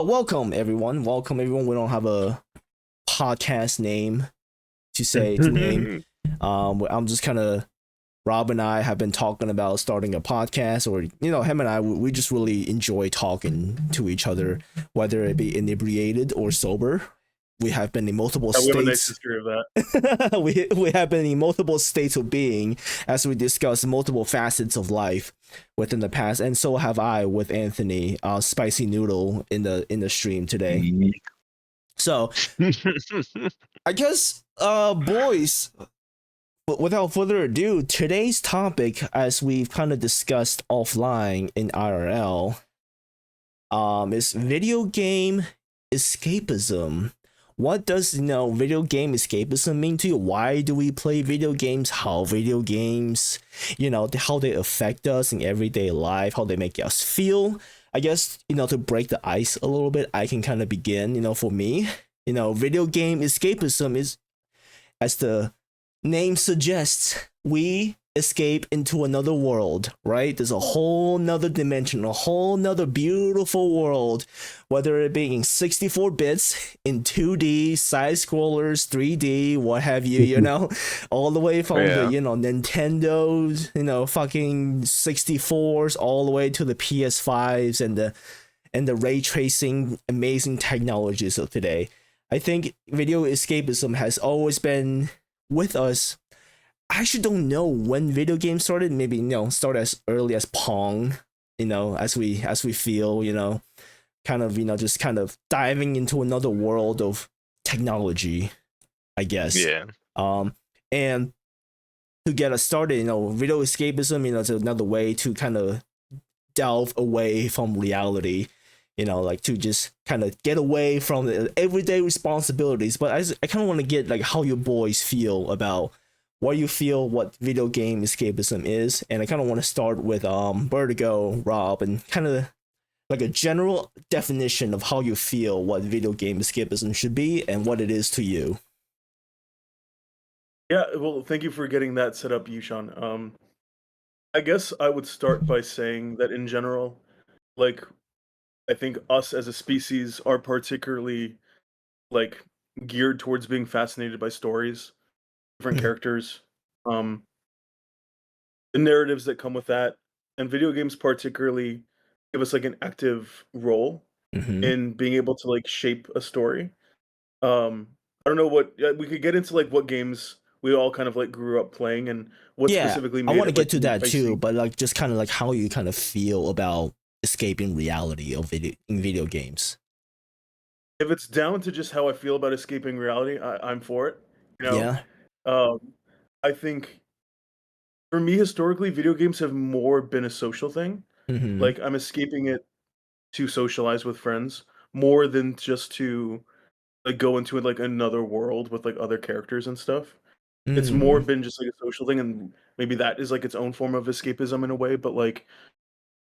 Welcome everyone. Welcome everyone. We don't have a podcast name to name. I'm just kind of Rob and I have been talking about starting a podcast, or him and I. We just really enjoy talking to each other, whether it be inebriated or sober. We have been in multiple We have a nice states. history of that. we have been in multiple states of being as we discuss multiple facets of life within the past, and so have I with Anthony, spicy noodle in the stream today. So I guess, boys, without further ado, today's topic, as we've kind of discussed offline in IRL, is video game escapism. What does video game escapism mean to you? Why do we play video games? How video games, how they affect us in everyday life, how they make us feel. I guess, to break the ice a little bit, I can kind of begin. For me, video game escapism is, as the name suggests, we escape into another world, right? There's a whole nother dimension, a whole nother beautiful world, whether it be in 64 bits, in 2D, side scrollers, 3D, what have you, all the way from the, Nintendo's, fucking 64s, all the way to the PS5s and the ray tracing amazing technologies of today. I think video escapism has always been with us. I actually don't know when video games started. Maybe start as early as Pong. As we feel, kind of just kind of diving into another world of technology, I guess. Yeah. And to get us started, video escapism, is another way to kind of delve away from reality. Like to just kind of get away from the everyday responsibilities. But I kind of want to get like how you boys feel about what you feel what video game escapism is, and I kind of want to start with Vertigo, Rob, and kind of like a general definition of how you feel what video game escapism should be and what it is to you. Yeah, well, thank you for getting that set up, Yushan. I guess I would start by saying that in general, like, I think us as a species are particularly like geared towards being fascinated by stories, different characters, the narratives that come with that, and video games particularly give us like an active role in being able to like shape a story. I don't know what we could get into, like what games we all kind of like grew up playing and what specifically made I want to it, get like, to that too, enticing. but like just kind of like how you kind of feel about escaping reality of video games. If it's down to just how I feel about escaping reality, I'm for it. Yeah. Um, I think for me, historically, video games have more been a social thing. Like I'm escaping it to socialize with friends more than just to like go into like another world with like other characters and stuff. It's more been just like a social thing, and maybe that is like its own form of escapism in a way. But like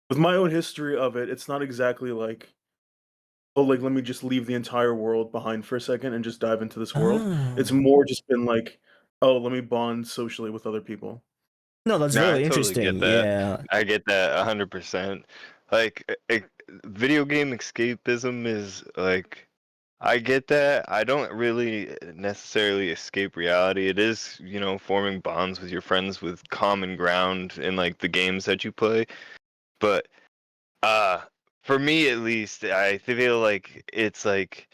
with my own history of it, it's not exactly like, oh, like let me just leave the entire world behind for a second and just dive into this world. It's more just been like, oh, let me bond socially with other people. No, that's No, I really totally interesting. get that. Yeah. I get that 100%. Like, video game escapism is like, I get that. I don't really necessarily escape reality. It is, forming bonds with your friends with common ground in like the games that you play. But for me at least, I feel like it's like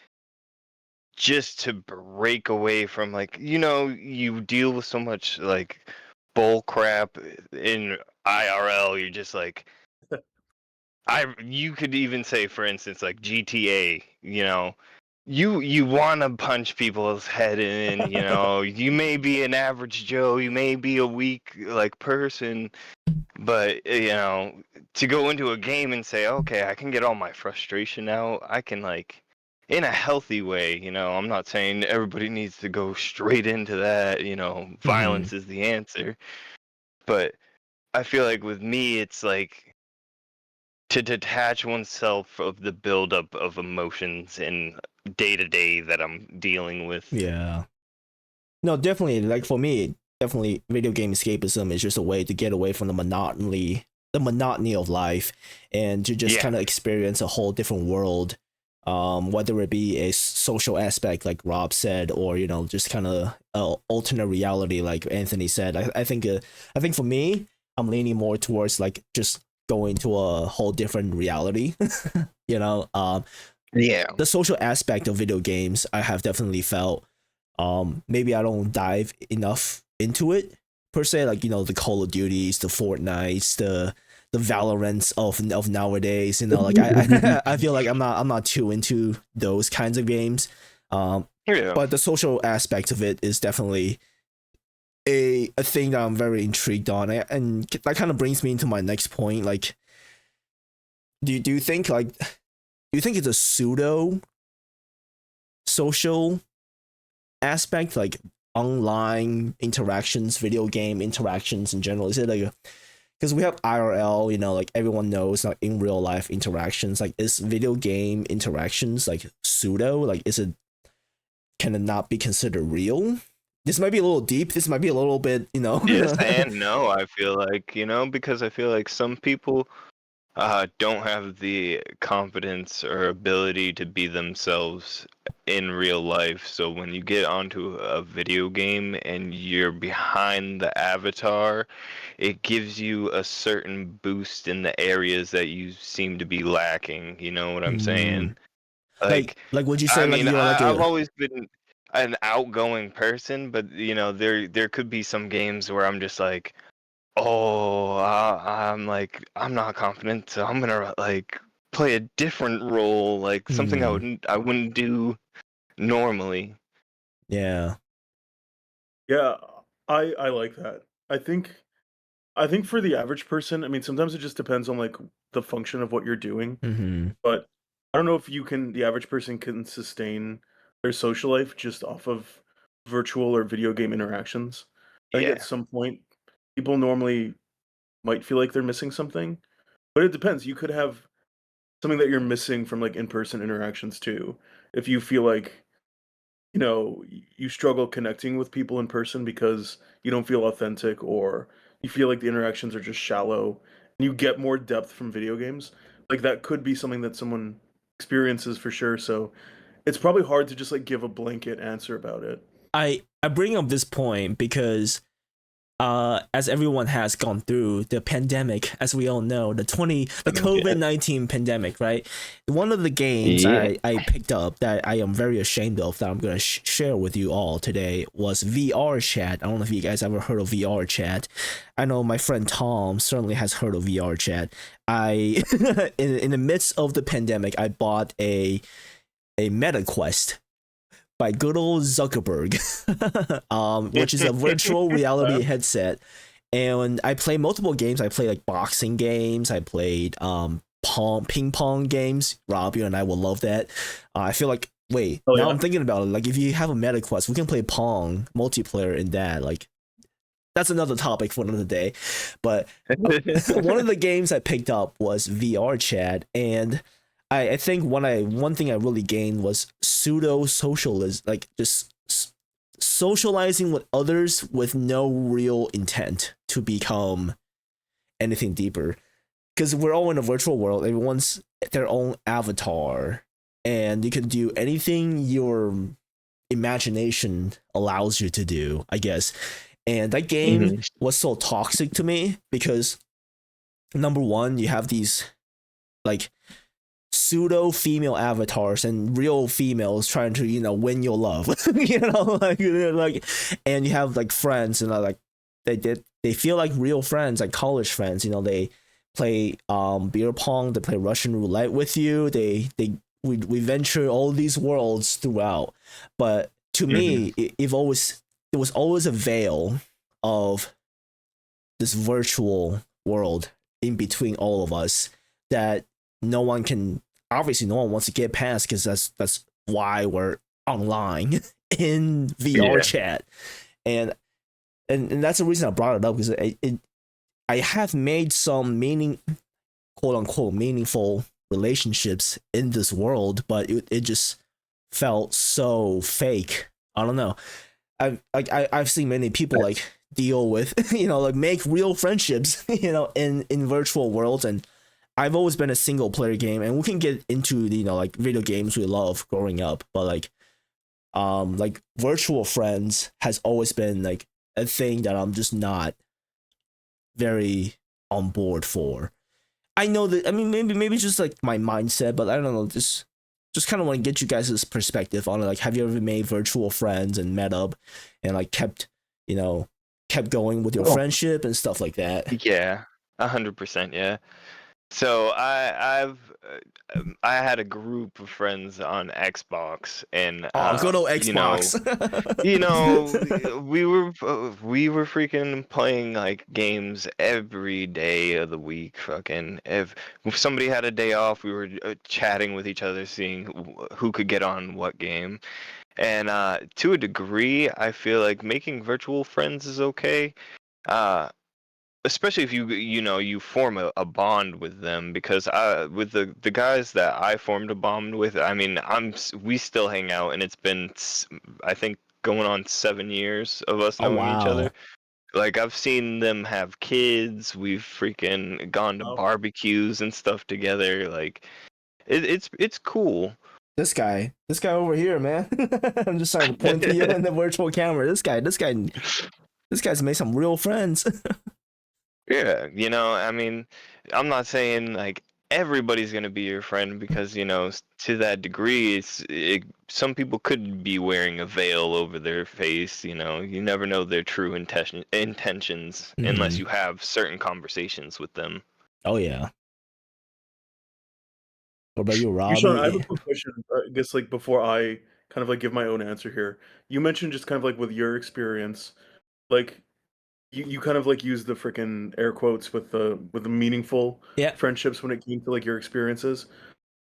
just to break away from like, you deal with so much like bull crap in IRL. You're just like, you could even say, for instance, like GTA, you want to punch people's head in, you may be an average Joe, you may be a weak like person, but to go into a game and say, okay, I can get all my frustration out, I can like in a healthy way, I'm not saying everybody needs to go straight into that, violence is the answer, but I feel like with me it's like to detach oneself of the buildup of emotions in day to day that I'm dealing with. Yeah. No, definitely. Like for me, definitely, video game escapism is just a way to get away from the monotony of life, and to just kind of experience a whole different world whether it be a social aspect like Rob said, or just kind of alternate reality like Anthony said. I think for me, I'm leaning more towards like just going to a whole different reality. Yeah. The social aspect of video games I have definitely felt. Maybe I don't dive enough into it per se, like the Call of Duties, the Fortnites, the Valorants of nowadays. Like I feel like I'm not too into those kinds of games. But the social aspect of it is definitely a thing that I'm very intrigued on, and that kind of brings me into my next point. Like, do you think it's a pseudo social aspect, like online interactions, video game interactions in general? Is it like because we have IRL, like everyone knows, like in real life interactions, like is video game interactions like pseudo? Like can it not be considered real? This might be a little deep. This might be a little bit, Yes and no, I feel like, because I feel like some people don't have the confidence or ability to be themselves in real life. So when you get onto a video game and you're behind the avatar, it gives you a certain boost in the areas that you seem to be lacking. You know what I'm saying? Like would you say I like mean, you're like I've always been an outgoing person, but there could be some games where I'm just like, oh, I'm not confident, so I'm gonna like play a different role, like something I wouldn't do normally. Yeah. Yeah, I like that. I think for the average person, I mean, sometimes it just depends on like the function of what you're doing. But I don't know if the average person can sustain their social life just off of virtual or video game interactions. I think Yeah. at some point, people normally might feel like they're missing something, but it depends. You could have something that you're missing from like in-person interactions too. If you feel like, you struggle connecting with people in person because you don't feel authentic, or you feel like the interactions are just shallow and you get more depth from video games, like that could be something that someone experiences for sure. So it's probably hard to just like give a blanket answer about it. I bring up this point because as everyone has gone through the pandemic, as we all know, the COVID-19 pandemic, right? One of the games I picked up that I am very ashamed of, that I'm going to share with you all today, was VR Chat. I don't know if you guys ever heard of VR Chat. I know my friend Tom certainly has heard of VR Chat. I in the midst of the pandemic, I bought a Meta Quest by good old Zuckerberg, which is a virtual reality headset. And I play multiple games. I play like boxing games. I played ping pong games. Rob, you and I will love that. I feel like, I'm thinking about it. Like if you have a Meta Quest, we can play Pong multiplayer in that. Like that's another topic for another day. But one of the games I picked up was VR Chat, and I think one thing I really gained was pseudo socialism, like just socializing with others with no real intent to become anything deeper. Because we're all in a virtual world, everyone's their own avatar, and you can do anything your imagination allows you to do, I guess. And that game was so toxic to me because, number one, you have these like pseudo female avatars and real females trying to win your love, like, and you have like friends, like they feel like real friends, like college friends. They play beer pong, they play Russian roulette with you. We venture all these worlds throughout, but to me, there was always a veil of this virtual world in between all of us that no one wants to get past, because that's why we're online in VR chat, and that's the reason I brought it up, because I have made some quote unquote meaningful relationships in this world, but it just felt so fake. I don't know. I've seen many people like deal with like make real friendships in virtual worlds, and I've always been a single player game, and we can get into the, like video games we love growing up, but like virtual friends has always been like a thing that I'm just not very on board for. I know that, I mean, maybe it's just like my mindset, but I don't know, just kind of want to get you guys' perspective on it. Like, have you ever made virtual friends and met up and like kept going with your friendship and stuff like that? Yeah, 100%. Yeah. So I had a group of friends on Xbox, and Oh, good old you know, Xbox. we were freaking playing like games every day of the week. Fucking if somebody had a day off, we were chatting with each other, seeing who could get on what game. And to a degree, I feel like making virtual friends is okay. Uh, Especially if you form a bond with them, because with the guys that I formed a bond with, I mean, we still hang out, and it's been I think going on 7 years of us Oh knowing each other. wow. Like, I've seen them have kids. We've freaking gone to Oh. barbecues and stuff together. Like, it's cool. This guy over here, man. I'm just trying to point to you in the virtual camera. This guy's made some real friends. Yeah, I mean, I'm not saying like everybody's gonna be your friend, because to that degree, some people could be wearing a veil over their face. You never know their true intentions unless Mhm. you have certain conversations with them. Oh yeah. What about you, Yushan, I have a Robbie? quick question. I guess like before I kind of like give my own answer here. You mentioned just kind of like with your experience, like you kind of like use the freaking air quotes with the meaningful Yeah. friendships when it came to like your experiences.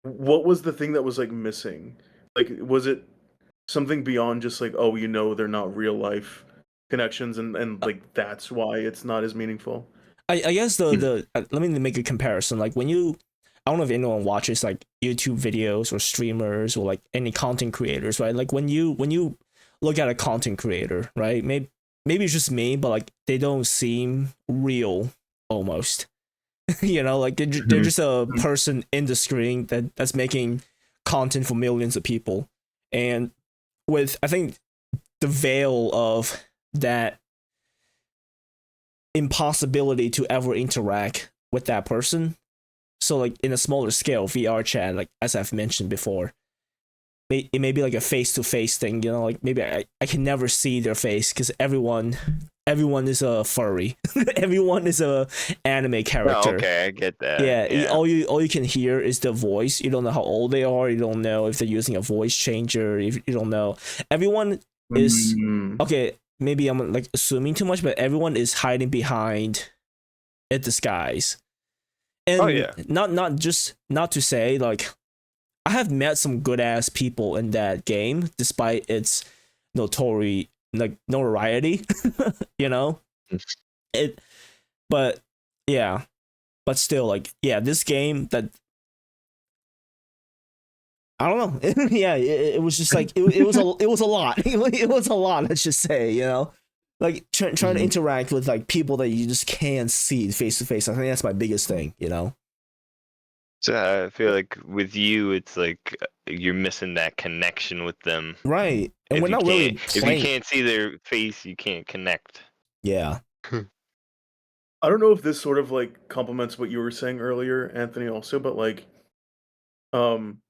What was the thing that was like missing? Like, was it something beyond just like, oh, they're not real life connections, and like that's why it's not as meaningful? I guess the let me make a comparison. Like when you, I don't know if anyone watches like YouTube videos or streamers or like any content creators, right? Like when you look at a content creator, right? Maybe it's just me, but like they don't seem real almost. Like they're Mhm. just a person in the screen that's making content for millions of people. And with, I think, the veil of that impossibility to ever interact with that person. So like in a smaller scale, VR chat, like as I've mentioned before, it may be like a face to face thing. Like maybe I can never see their face because everyone is a furry, everyone is a anime Oh, character. okay, I get that. Yeah, Yeah. all you can hear is the voice. You don't know how old they are. You don't know if they're using a voice changer. If you don't know, everyone is Mm. okay. Maybe I'm like assuming too much, but everyone is hiding behind a disguise. Oh And yeah. not to say like I have met some good ass people in that game, despite its notoriety. you know it, but yeah, but still, like, yeah, this game that I don't know. Yeah, it was just like it was a lot. It was a lot. Let's just say, like trying to Mhm. interact with like people that you just can't see face to face. I think that's my biggest thing. So I feel like with you, it's like you're missing that connection with them. Right, and If we're you not can't, really if you playing. can't see their face, you can't connect. Yeah. I don't know if this sort of like complements what you were saying earlier, Anthony, also, but like, um,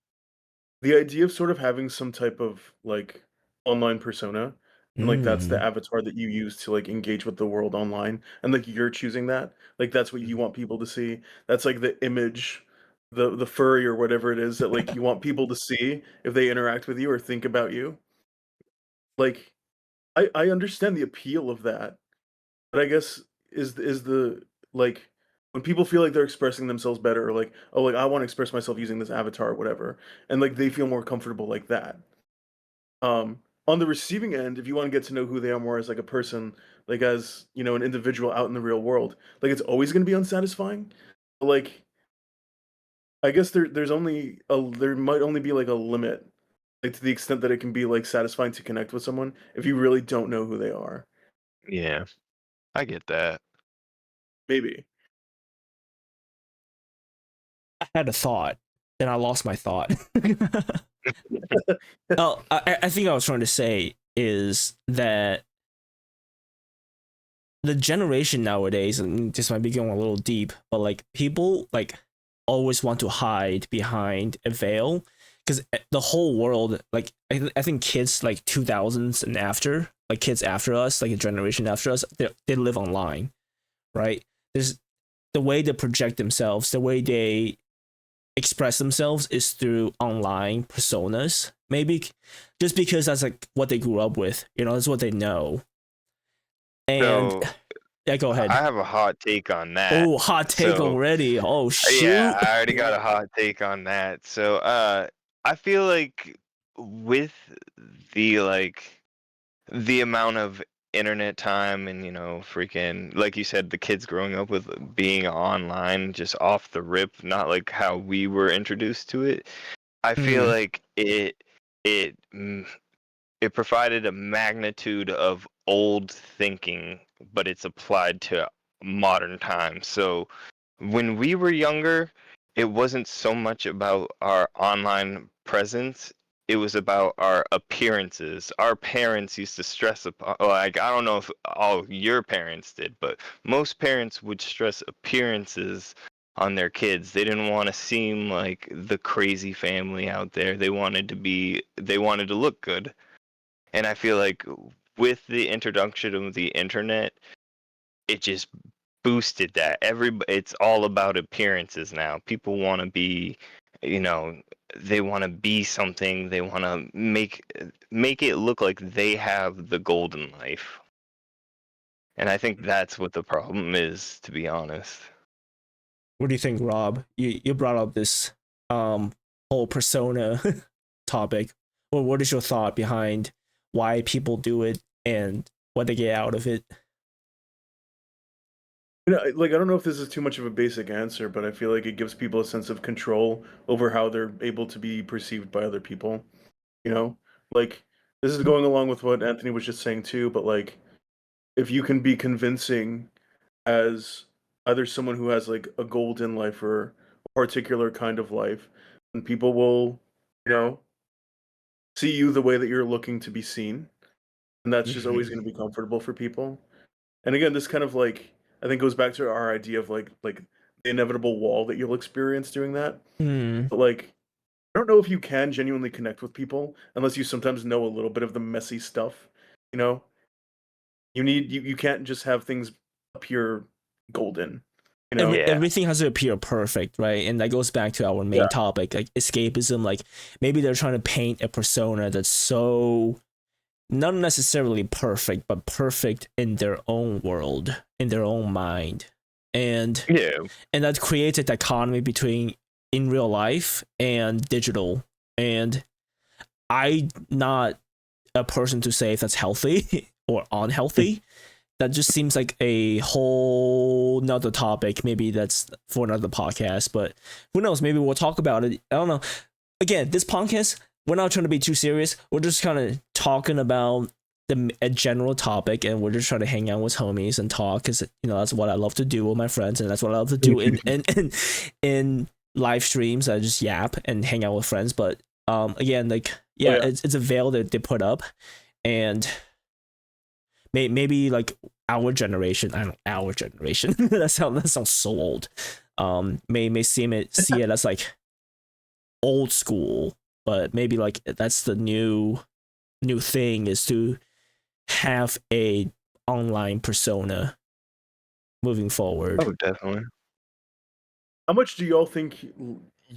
the idea of sort of having some type of like online persona, and like that's the Mm. avatar that you use to like engage with the world online, and like you're choosing that, like that's what you want people to see. That's like the image, the furry or whatever it is that like you want people to see if they interact with you or think about you. Like, I understand the appeal of that, but I guess is the like when people feel like they're expressing themselves better, or like, oh, like I want to express myself using this avatar or whatever, and like they feel more comfortable like that. On the receiving end, if you want to get to know who they are more as like a person, like as an individual out in the real world, like it's always going to be unsatisfying. But, like, I guess there might only be like a limit, like to the extent that it can be like satisfying to connect with someone if you really don't know who they are. Yeah, I get that. Maybe. had a thought, then I lost my thought. Oh, I think I was trying to say is that the generation nowadays, and this might be going a little deep, but like people like always want to hide behind a veil because the whole world, like I think kids like 2000s and after, like kids after us, like a generation after us, they live online, right? There's the way they project themselves, the way they express themselves is through online personas. Maybe just because that's like what they grew up with, that's what they know. And So yeah, go ahead. I have a hot take on that. Oh, hot take already. Oh shoot. Yeah, I already got a hot take on that. So I feel like with the amount of internet time and freaking like you said, the kids growing up with being online just off the rip, not like how we were introduced to it. I feel like it provided a magnitude of old thinking, but it's applied to modern times. So when we were younger, it wasn't so much about our online presence. It was about our appearances. Our parents used to stress upon, like, I don't know if all your parents did, but most parents would stress appearances on their kids. They didn't want to seem like the crazy family out there. They wanted to look good. And I feel like with the introduction of the internet, it just boosted that. It's all about appearances now. People want to be, they want to be something. They want to make it look like they have the golden life. And I think that's what the problem is, to be honest. What do you think, Rob? You brought up this whole persona topic. Well, what is your thought behind why people do it and what they get out of it? Like, I don't know if this is too much of a basic answer, but I feel like it gives people a sense of control over how they're able to be perceived by other people. You know, like this is going along with what Anthony was just saying too, but like if you can be convincing as either someone who has like a golden life or a particular kind of life, and people will, you know, see you the way that you're looking to be seen, and that's just always going to be comfortable for people. And again, this kind of like I think goes back to our idea of like the inevitable wall that you'll experience doing that. But like I don't know if you can genuinely connect with people unless you sometimes know a little bit of the messy stuff. You know, you can't just have things appear golden. You know, Everything has to appear perfect, right? And that goes back to our main topic, like escapism. Like maybe they're trying to paint a persona that's so not necessarily perfect, but perfect in their own world, in their own mind, and that creates a dichotomy between in real life and digital. And I'm not a person to say if that's healthy or unhealthy. That just seems like a whole nother topic. Maybe that's for another podcast, but who knows? Maybe we'll talk about it. I don't know. Again, this podcast, we're not trying to be too serious. We're just kind of talking about a general topic, and we're just trying to hang out with homies and talk because that's what I love to do with my friends, and that's what I love to do in live streams. I just yap and hang out with friends. But again, like it's a veil that they put up, and maybe like our generation. I don't know, our generation. that sounds so old. May see it as like old school, but maybe like that's the new thing is to have a online persona moving forward. Oh, definitely. how much do y'all think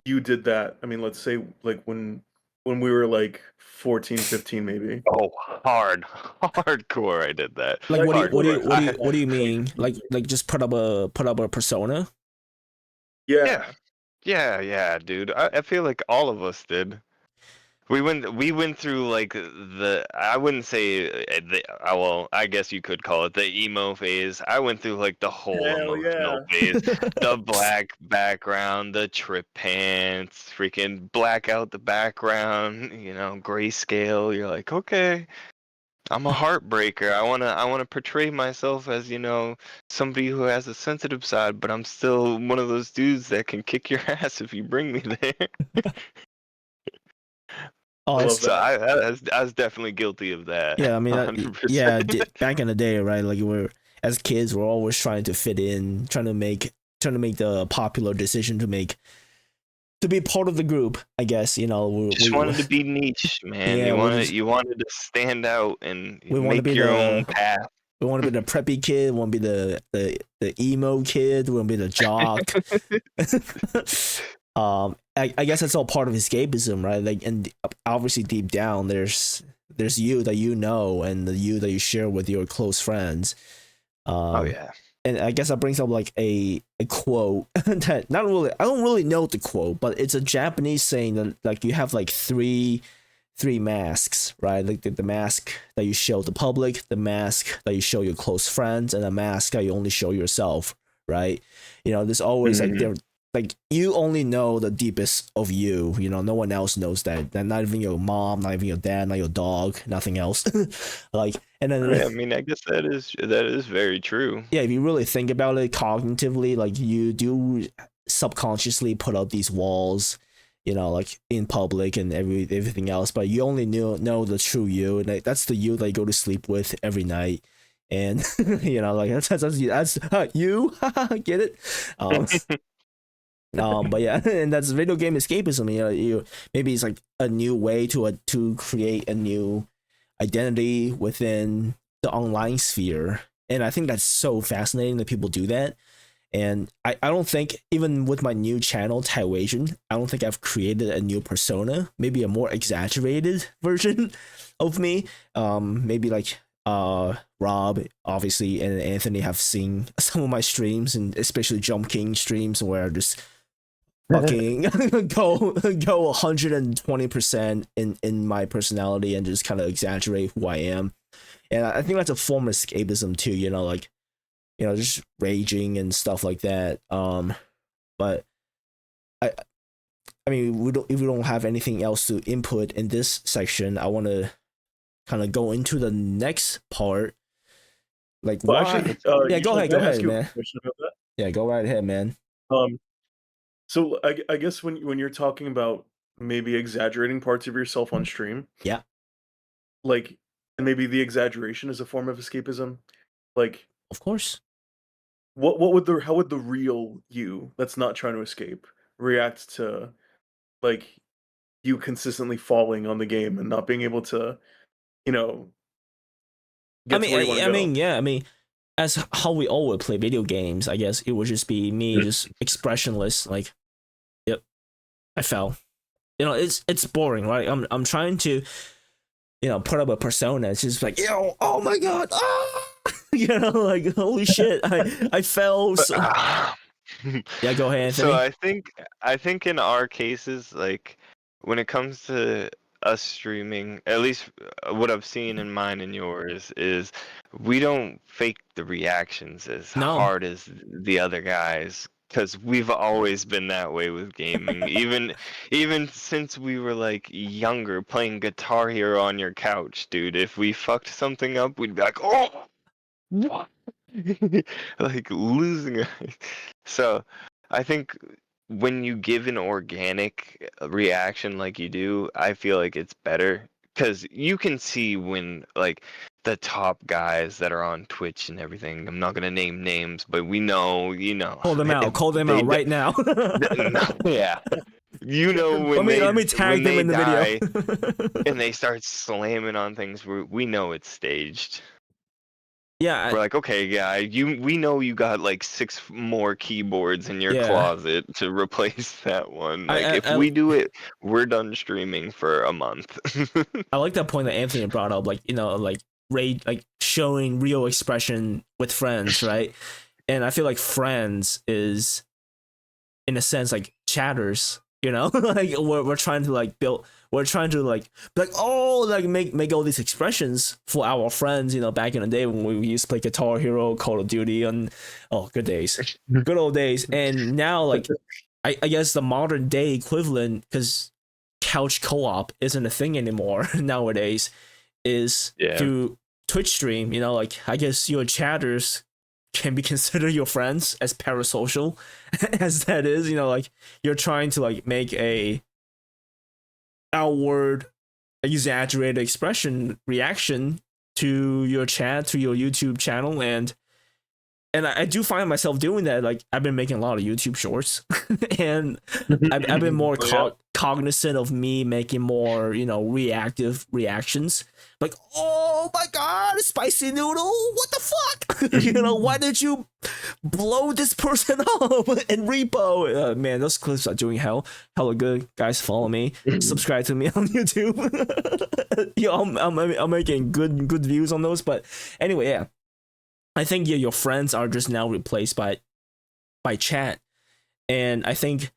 you did that? I mean, let's say like when we were like 14, 15 maybe. Oh, hardcore! I did that. Like what Hardcore. do you mean? Like just put up a persona? Yeah. Yeah, dude. I feel like all of us did. We went through like I wouldn't say well, I guess you could call it the emo phase. I went through like the whole Hell emotional yeah. phase. The black background, the trip pants, freaking black out the background, grayscale. You're like, okay. I'm a heartbreaker. I wanna portray myself as, somebody who has a sensitive side, but I'm still one of those dudes that can kick your ass if you bring me there. Oh, I love it's So that. I was definitely guilty of that. yeah. I mean, 100%. yeah. Back in the day, right? Like we're as kids, we're always trying to fit in, trying to make the popular decision to be part of the group. I guess Just wanted to be niche, man. yeah, You wanted to stand out and we want to make be your own the path. we want to be the preppy kid. We want to be the emo kid. We want to be the jock. I guess that's all part of escapism, right? Like, and obviously deep down, there's you that and the you that you share with your close friends. Oh yeah. And I guess that brings up like a quote that not really I don't really know the quote, but it's a Japanese saying that like you have like three masks, right? Like the mask that you show the public, the mask that you show your close friends, and the mask that you only show yourself, right? There's always like there like you only know the deepest of you. No one else knows that. Not even your mom, not even your dad, not your dog, nothing else. Like, and then I mean, I guess that is very true. yeah, if you really think about it cognitively, like you do subconsciously put up these walls, like in public and everything else, but you only know the true you, and that's the you that you go to sleep with every night. And like that's you. Get it? But yeah, and that's video game escapism. You maybe it's like a new way to create a new identity within the online sphere, and I think that's so fascinating that people do that. And I don't think, even with my new channel Taiwasian, I don't think I've created a new persona, maybe a more exaggerated version of me. Maybe like Rob obviously and Anthony have seen some of my streams, and especially Jump King streams where I just fucking go 120% in my personality and just kind of exaggerate who I am. And I think that's a form of escapism too, like just raging and stuff like that. But I mean, if we don't have anything else to input in this section, I want to kind of go into the next part. Like, Well, why? actually, Yeah, go Yushan, can I ahead, ask you a man. question about that? Yeah, go right ahead, man. So I guess when you're talking about maybe exaggerating parts of yourself on stream, Yeah, like, and maybe the exaggeration is a form of escapism, like, of course. how would the real you that's not trying to escape react to, like, you consistently falling on the game and not being able to, you know, get to where you want to I go? mean, yeah, I mean, as how we all would play video games, I guess it would just be me just expressionless, like, yep, I fell. It's boring, right? I'm trying to, put up a persona. It's just like, oh my god, like holy shit, I fell. So... yeah, go ahead, Anthony. So I think in our cases, like when it comes to us streaming, at least what I've seen in mine and yours is we don't fake the reactions as No. hard as the other guys, because we've always been that way with gaming. even since we were like younger, playing Guitar Hero on your couch, dude. If we fucked something up, we'd be like, oh, what? Like losing it. So I think when you give an organic reaction like you do, I feel like it's better because you can see when like the top guys that are on Twitch and everything. I'm not gonna name names, but we know, Call them out. Call them out right now. Yeah. When let me tag them in the die video. and they start slamming on things, we know it's staged. Yeah, We're like, okay, yeah, we know you got like 6 more keyboards in your closet to replace that one. Like, if we do it, we're done streaming for a month. I like that point that Anthony brought up, like, like like showing real expression with friends, right? And I feel like friends is, in a sense, like chatters. Like we're trying to like build. We're trying to like be like, oh, like make all these expressions for our friends. Back in the day when we used to play Guitar Hero, Call of Duty, and good days, good old days. And now, like, I guess the modern day equivalent, because couch co-op isn't a thing anymore nowadays, is through Twitch stream. You know, like I guess your chatters can be considered your friends, as parasocial as that is. You know, like you're trying to like make a outward exaggerated expression reaction to your chat, to your YouTube channel, and I do find myself doing that. Like I've been making a lot of YouTube shorts, and I've been more cognizant of me making more, you know, reactive reactions. Like, oh my god, spicy noodle, what the fuck? You know, why did you blow this person up and repo? Man, those clips are doing hella good. Guys, follow me, subscribe to me on YouTube. Yeah, I'm making good views on those. But anyway, yeah. I think your friends are just now replaced by chat, and I think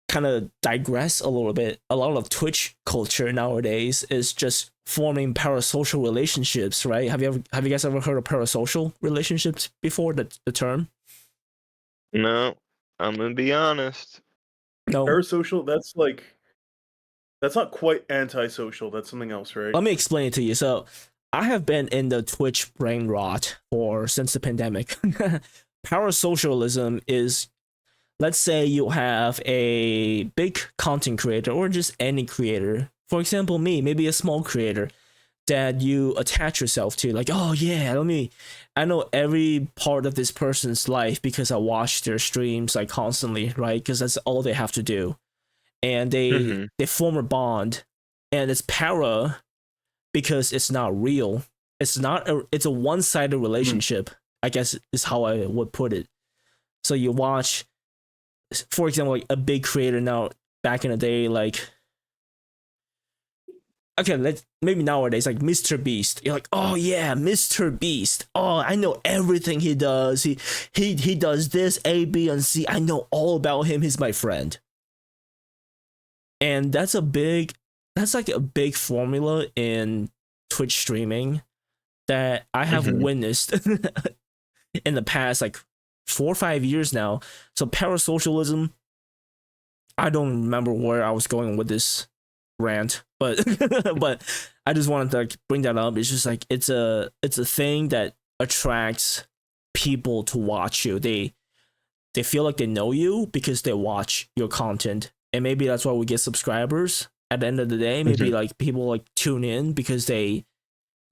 kind of digress a little bit. A lot of Twitch culture nowadays is just forming parasocial relationships, right? Have you guys ever heard of parasocial relationships before, the term? No, I'm gonna be honest. No. Parasocial, that's not quite antisocial. That's something else, right? Let me explain it to you. So I have been in the Twitch brain rot since the pandemic. Parasocialism is, let's say you have a big content creator or just any creator. For example, me, maybe a small creator that you attach yourself to. Like, oh yeah, I know every part of this person's life because I watch their streams like constantly, right? Because that's all they have to do. And they form a bond, and it's para because it's not real. It's a one-sided relationship, I guess is how I would put it. So you watch, for example, like a big creator now, back in the day, like, okay, maybe nowadays, like Mr. Beast. You're like, oh yeah, Mr. Beast. Oh, I know everything he does. He does this, A, B, and C. I know all about him. He's my friend. And that's like a big formula in Twitch streaming that I have witnessed in the past like 4 or 5 years now. So parasocialism, I don't remember where I was going with this rant, but but I just wanted to like bring that up. It's just like it's a thing that attracts people to watch you. They feel like they know you because they watch your content. And maybe that's why we get subscribers at the end of the day. Maybe like people like tune in because they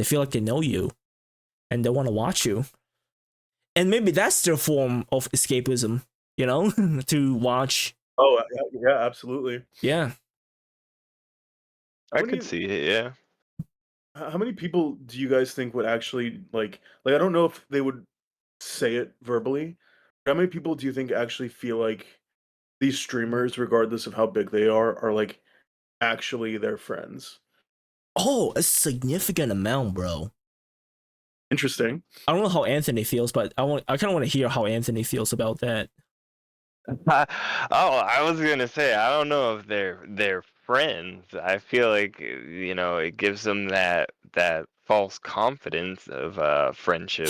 feel like they know you and they want to watch you. And maybe that's their form of escapism, you know, to watch. Oh, yeah, absolutely. Yeah. I could see it, yeah. How many people do you guys think would actually like I don't know if they would say it verbally. How many people do you think actually feel like these streamers, regardless of how big they are like actually their friends? Oh, a significant amount, bro. Interesting. I don't know how Anthony feels, but I kind of want to hear how Anthony feels about that. I was gonna say I don't know if they're friends. I feel like you know it gives them that false confidence of friendship.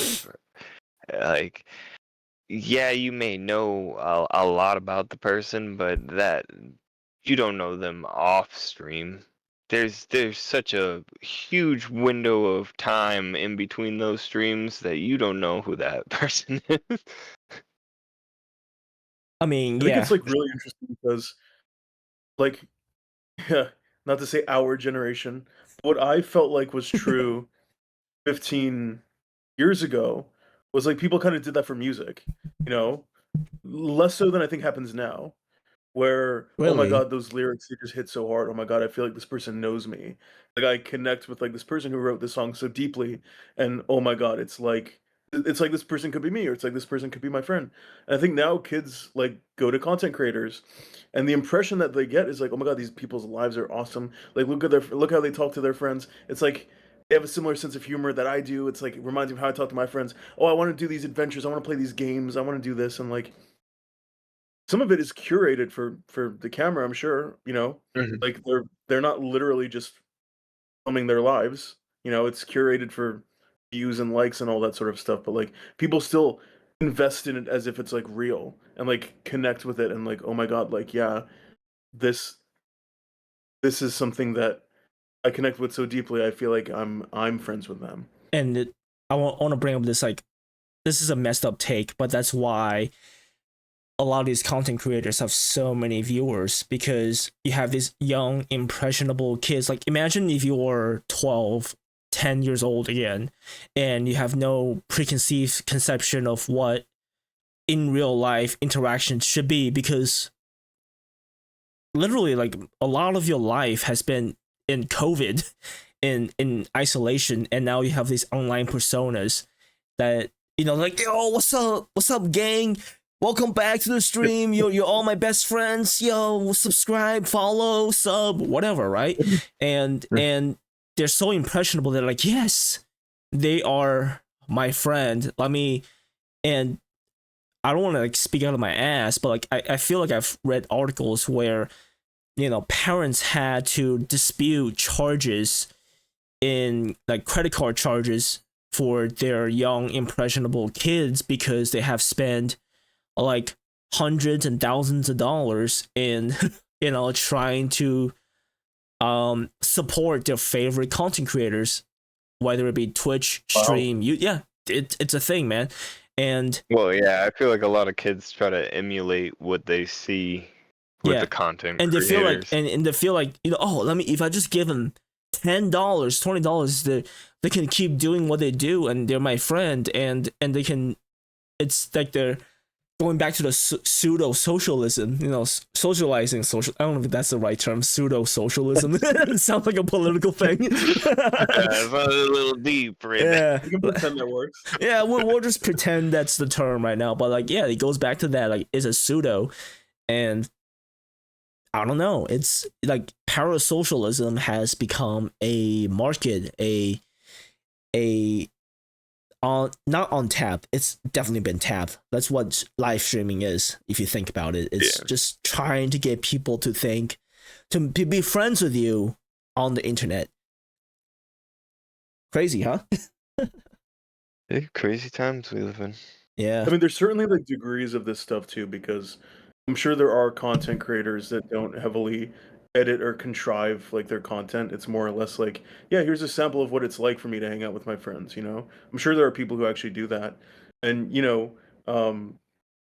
Like, yeah, you may know a lot about the person, but that you don't know them off stream. There's such a huge window of time in between those streams that you don't know who that person is. I mean, I think it's like really interesting because like yeah, not to say our generation, what I felt like was true 15 years ago was like people kind of did that for music, you know? Less so than I think happens now. Where, oh my really. god, those lyrics, they just hit so hard. Oh my god, I feel like this person knows me. Like I connect with like this person who wrote this song so deeply, and oh my god, it's like this person could be me, or it's like this person could be my friend. And I think now kids like go to content creators, and the impression that they get is like, oh my god, these people's lives are awesome. Like look how they talk to their friends. It's like they have a similar sense of humor that I do. It's like it reminds me of how I talk to my friends. Oh, I want to do these adventures. I want to play these games. I want to do this, and like some of it is curated for the camera, I'm sure, you know? Like, they're not literally just filming their lives, you know? It's curated for views and likes and all that sort of stuff, but, like, people still invest in it as if it's, like, real and, like, connect with it and, like, "Oh my god, like, yeah, this is something that I connect with so deeply. I feel like I'm friends with them. And I want to bring up this, like, this is a messed up take, but that's why a lot of these content creators have so many viewers, because you have these young impressionable kids. Like, imagine if you're 12, 10 years old again, and you have no preconceived conception of what in real life interactions should be, because literally, like, a lot of your life has been in COVID, in isolation, and now you have these online personas that, you know, like, yo, what's up, gang? Welcome back to the stream. You're all my best friends. Yo, subscribe, follow, sub, whatever, right? And they're so impressionable. They're like, yes, they are my friend. Let me. And I don't want to, like, speak out of my ass, but, like, I feel like I've read articles where, you know, parents had to dispute charges in, like, credit card charges for their young impressionable kids, because they have spent like hundreds and thousands of dollars in you know, trying to support their favorite content creators, whether it be Twitch, stream. It's a thing, man. And well, yeah, I feel like a lot of kids try to emulate what they see with the content and they creators. feel like, and they feel like, you know, oh, let me, if I just give them $10, $20, they can keep doing what they do, and they're my friend, and they can, it's like they're going back to the pseudo socialism, you know, socializing social. I don't know if that's the right term. Pseudo socialism. It sounds like a political thing. It's a little deep, right? Yeah, You can pretend that works. yeah, we'll just pretend that's the term right now. But, like, yeah, it goes back to that. Like, it's a pseudo, and I don't know. It's like parasocialism has become a market, not on tap. It's definitely been tapped. That's what live streaming is, if you think about it. It's just trying to get people to think, to be friends with you on the internet. Crazy, huh? Yeah, crazy times we live in. Yeah. I mean, there's certainly like degrees of this stuff too, because I'm sure there are content creators that don't heavily edit or contrive like their content. It's more or less like, yeah, here's a sample of what it's like for me to hang out with my friends, you know? I'm sure there are people who actually do that. And, you know,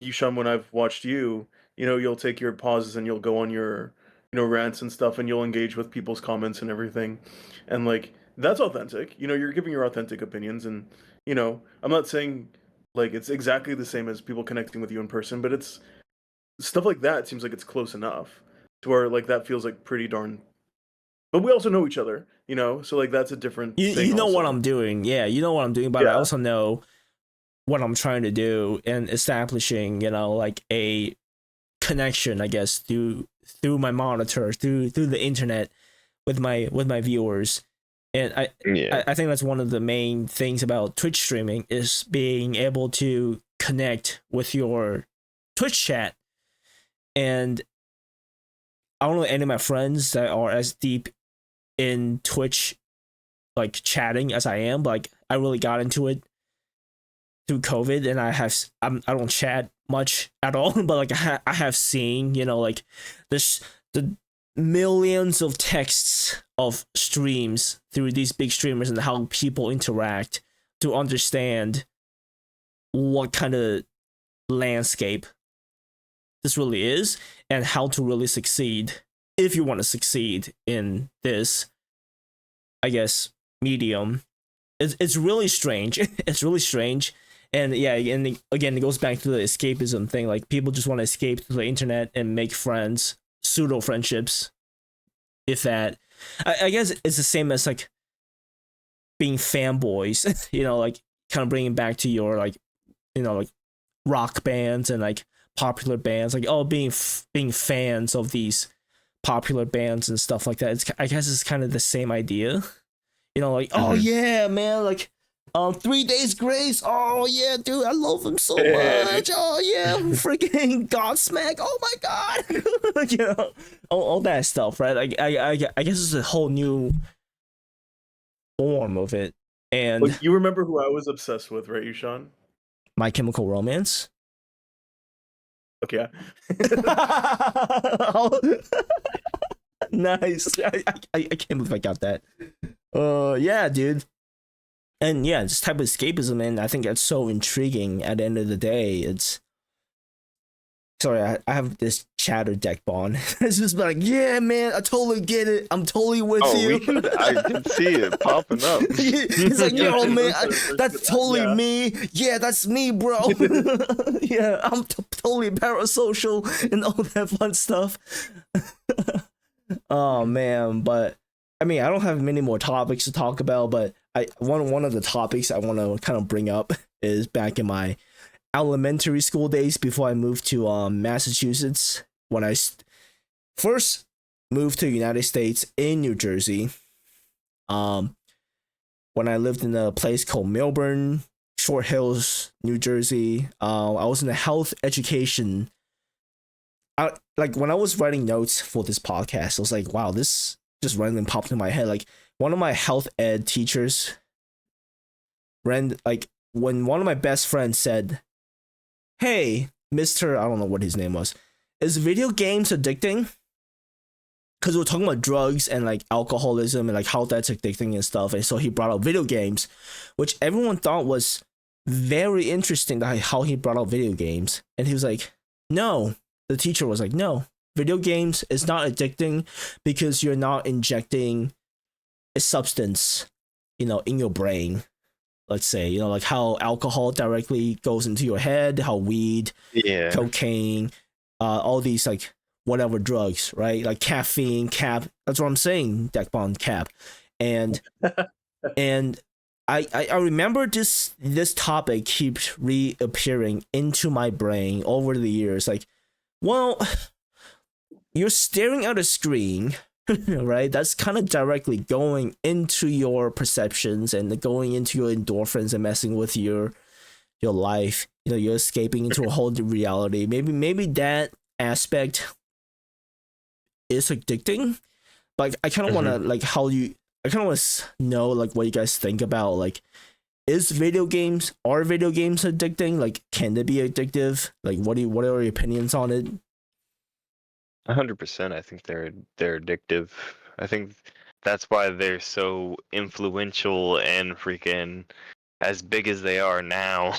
Yushan, when I've watched you, you know, you'll take your pauses and you'll go on your, you know, rants and stuff, and you'll engage with people's comments and everything. And like, that's authentic. You know, you're giving your authentic opinions, and, you know, I'm not saying like it's exactly the same as people connecting with you in person, but it's stuff like that seems like it's close enough to where like that feels like pretty darn. But we also know each other, you know, so like that's a different thing. You know also. what I'm doing. Yeah, you know what I'm doing, but I also know what I'm trying to do in establishing, you know, like a connection, I guess, through my monitor, through the internet with my viewers. And I think that's one of the main things about Twitch streaming, is being able to connect with your Twitch chat. And I don't know any of my friends that are as deep in Twitch, like, chatting as I am. But, like, I really got into it through COVID, and I don't chat much at all. But, like, I have seen, you know, like, the millions of texts of streams through these big streamers, and how people interact, to understand what kind of landscape this really is, and how to really succeed, if you want to succeed in this, I guess, medium. It's really strange. It's really strange. And yeah, and again, it goes back to the escapism thing. Like, people just want to escape to the internet and make friends, pseudo friendships, if that. I guess it's the same as, like, being fanboys. You know, like, kind of bringing back to your, like, you know, like, rock bands and, like, popular bands, like, oh, being fans of these popular bands and stuff like that. I guess it's kind of the same idea. You know, like, oh yeah, man, like, 3 Days Grace. Oh yeah, dude, I love him so much. Oh yeah, freaking Godsmack. Oh my god. You know, all that stuff, right? Like, I guess it's a whole new form of it. And like, you remember who I was obsessed with, right, Yushan? My Chemical Romance. Okay. Nice. I can't believe I got that. Yeah, dude. And yeah, this type of escapism, and I think that's so intriguing. At the end of the day, it's sorry, I have this chatter deck bond. It's just like, yeah, man, I totally get it. I'm totally with you. I can see it popping up. He's like, yo, man, that's totally me. Yeah, that's me, bro. Yeah, I'm totally parasocial and all that fun stuff. Oh man, but I mean, I don't have many more topics to talk about, but one of the topics I want to kind of bring up is back in my elementary school days before I moved to Massachusetts. When I first moved to the United States in New Jersey, when I lived in a place called Melbourne, Short Hills, New Jersey, I was in a health education. Like when I was writing notes for this podcast, I was like, wow, this just randomly popped in my head. Like one of my health ed teachers when one of my best friends said, hey, Mr. I don't know what his name was, is video games addicting? Because we were talking about drugs and like alcoholism and like how that's addicting and stuff. And so he brought up video games, which everyone thought was very interesting, that how he brought up video games. And he was like, no, the teacher was like, no, video games is not addicting because you're not injecting a substance, in your brain. Let's say, like how alcohol directly goes into your head, how weed, cocaine, all these like whatever drugs, right? Like caffeine, cap. That's what I'm saying. Deck bond cap, and and I remember this topic keeps reappearing into my brain over the years. Like, well, you're staring at a screen, right? That's kind of directly going into your perceptions and going into your endorphins and messing with your life. You're escaping into a whole new reality. Maybe that aspect is addicting. Like I kind of want to I kind of want to know like what you guys think about like, are video games addicting? Like, can they be addictive? Like, what are your opinions on it? 100%. I think they're addictive. I think that's why they're so influential and freaking as big as they are now.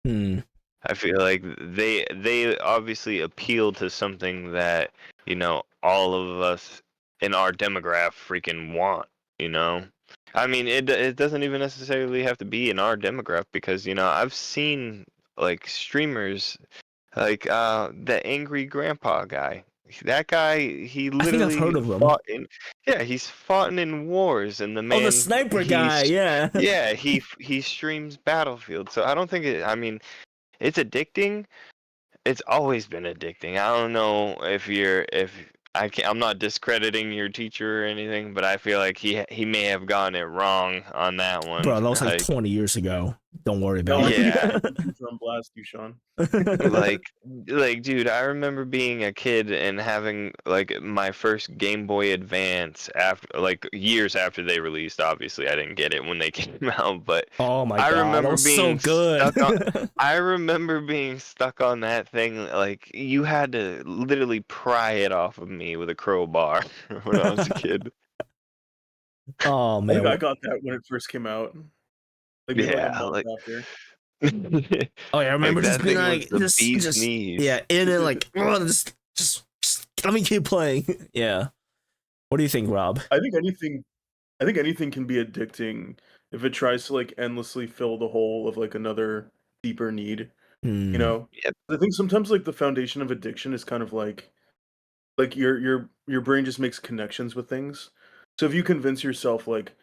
I feel like they obviously appeal to something that, all of us in our demographic freaking want, I mean, it doesn't even necessarily have to be in our demographic because, I've seen like streamers like the angry grandpa guy. That guy, he I think I've heard literally of him. he's fought in wars, and the man. Oh, the sniper guy, yeah. Yeah, he streams Battlefield. So I don't think I mean, it's addicting. It's always been addicting. I don't know I'm not discrediting your teacher or anything, but I feel like he may have gotten it wrong on that one. Bro, that was like 20 years ago. Don't worry about it. Yeah. From blast you, Sean. like dude, I remember being a kid and having like my first Game Boy Advance after like years after they released. Obviously I didn't get it when they came out, but oh my god, remember that was being so good. I remember being stuck on that thing. Like you had to literally pry it off of me with a crowbar when I was a kid. Oh man, I got that when it first came out. Like maybe like a month after. Oh yeah, I remember just being like, just knees. Yeah, in it like, oh, just let me keep playing. Yeah. What do you think, Rob? I think anything can be addicting if it tries to like endlessly fill the hole of like another deeper need. Yep. I think sometimes like the foundation of addiction is kind of like your brain just makes connections with things. So if you convince yourself like,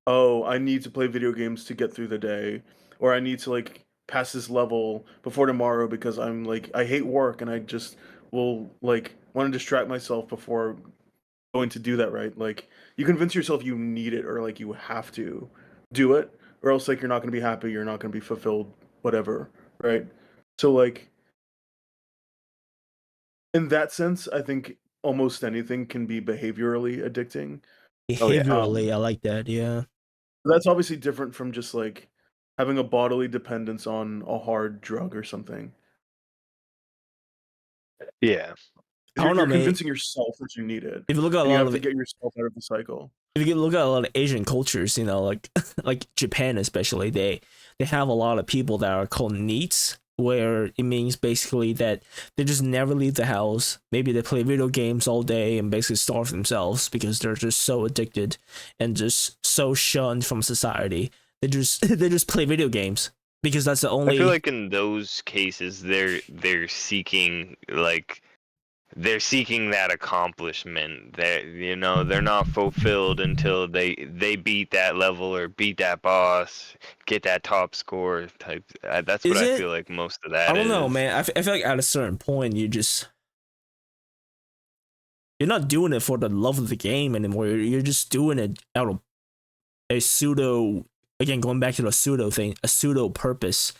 oh, I need to play video games to get through the day, or I need to like pass this level before tomorrow because I'm like I hate work and I just will like want to distract myself before going to do that, right? Like you convince yourself you need it or like you have to do it, or else like you're not going to be happy, you're not going to be fulfilled, whatever, right? So like in that sense, I think almost anything can be behaviorally addicting. Behaviorally, I like that. Yeah. That's obviously different from just like having a bodily dependence on a hard drug or something. Yeah. I don't know, You're man. convincing yourself that you need it. If you look at a And you lot have of to get yourself out of the cycle. if you look at a lot of Asian cultures, like like Japan especially, they have a lot of people that are called neets, where it means basically that they just never leave the house. Maybe they play video games all day and basically starve themselves because they're just so addicted and just so shunned from society. They just they just play video games because that's the only. I feel like in those cases they're seeking that accomplishment. They're not fulfilled until they beat that level or beat that boss, get that top score type. That's what Is I it? feel like most of that I don't know, is. man. I feel like at a certain point you're not doing it for the love of the game anymore. You're just doing it out of a pseudo. Again, going back to the pseudo thing, a pseudo purpose.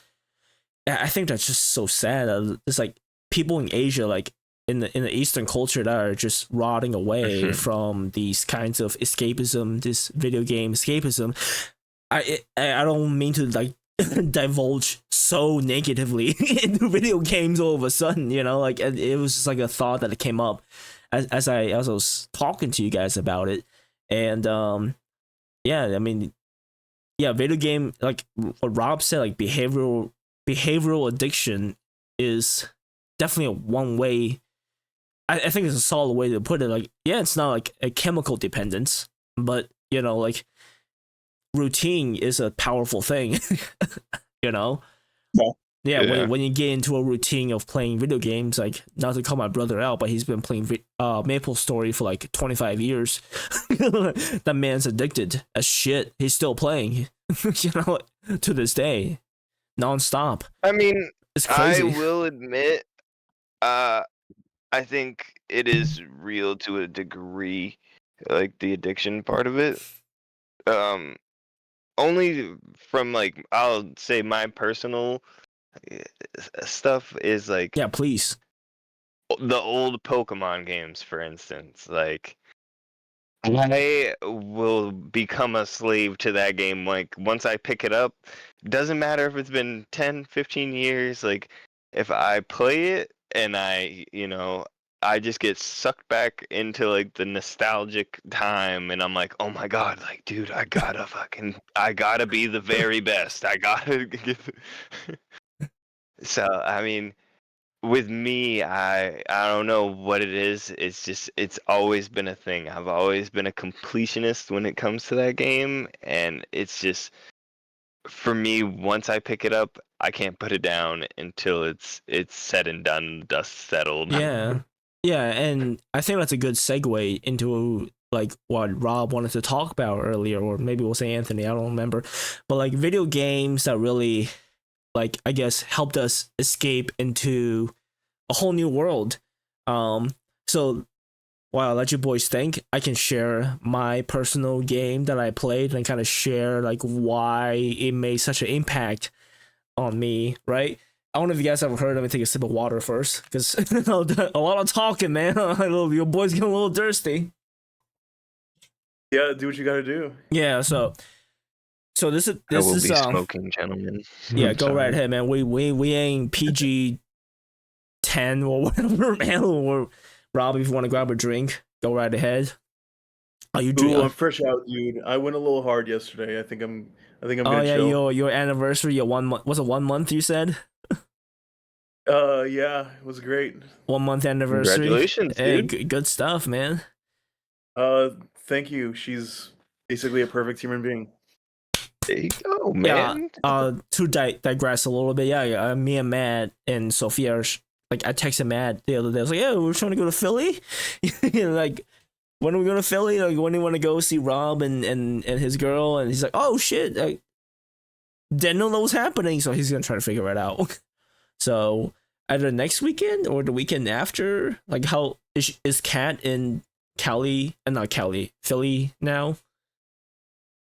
I think that's just so sad. It's like people in Asia, like in the Eastern culture, that are just rotting away from these kinds of escapism, this video game escapism. I don't mean to like divulge so negatively into video games all of a sudden, like it was just like a thought that came up as I was talking to you guys about it, and yeah, I mean, yeah, video game, like what Rob said, like behavioral addiction is definitely a one way. I think it's a solid way to put it. Like, yeah, it's not like a chemical dependence, but like routine is a powerful thing. Yeah. Yeah, when you get into a routine of playing video games, like, not to call my brother out, but he's been playing Maple Story for like 25 years. That man's addicted as shit. He's still playing, to this day, nonstop. I mean, It's crazy. I will admit, I think it is real to a degree, like the addiction part of it. Only from like, I'll say my personal stuff is like, Yeah, please. the old Pokemon games, for instance. Like, I will become a slave to that game. Like, once I pick it up, doesn't matter if it's been 10, 15 years. Like, if I play it and I just get sucked back into like the nostalgic time, and I'm like, oh my god, like, dude, I gotta be the very best. I gotta get. So, I mean, with me, I don't know what it is. It's just, it's always been a thing. I've always been a completionist when it comes to that game, and it's just, for me, once I pick it up, I can't put it down until it's said and done, dust settled. Yeah. Yeah, and I think that's a good segue into like what Rob wanted to talk about earlier, or maybe we'll say Anthony, I don't remember. But like video games that really, like, I guess, helped us escape into a whole new world. So while I let you boys think, I can share my personal game that I played and kind of share like why it made such an impact on me, right? I don't know if you guys ever heard. Let me take a sip of water first, because a lot of talking, man. Your boy's getting a little thirsty. Yeah, do what you gotta do. Yeah, so this is I will be smoking, gentlemen. Yeah, go right ahead, man. We ain't PG 10 or whatever, man. Or Rob, if you want to grab a drink, go right ahead. Are you Ooh, I'm fresh out, dude. I went a little hard yesterday. I think I'm gonna chill. your anniversary, your 1 month, was it 1 month you said? Yeah, it was great. 1 month anniversary. Congratulations, hey, dude. good stuff, man. Thank you. She's basically a perfect human being. There you go, man. Yeah. To digress a little bit, yeah. Me and Matt and Sophia, like, I texted Matt the other day. I was like, yeah, we're trying to go to Philly. Like, when are we going to Philly? Like, when do you want to go see Rob and his girl? And he's like, oh shit, I didn't know that was happening. So he's gonna try to figure it out. So either next weekend or the weekend after. Like, how is Kat in Cali and not Cali, Philly now?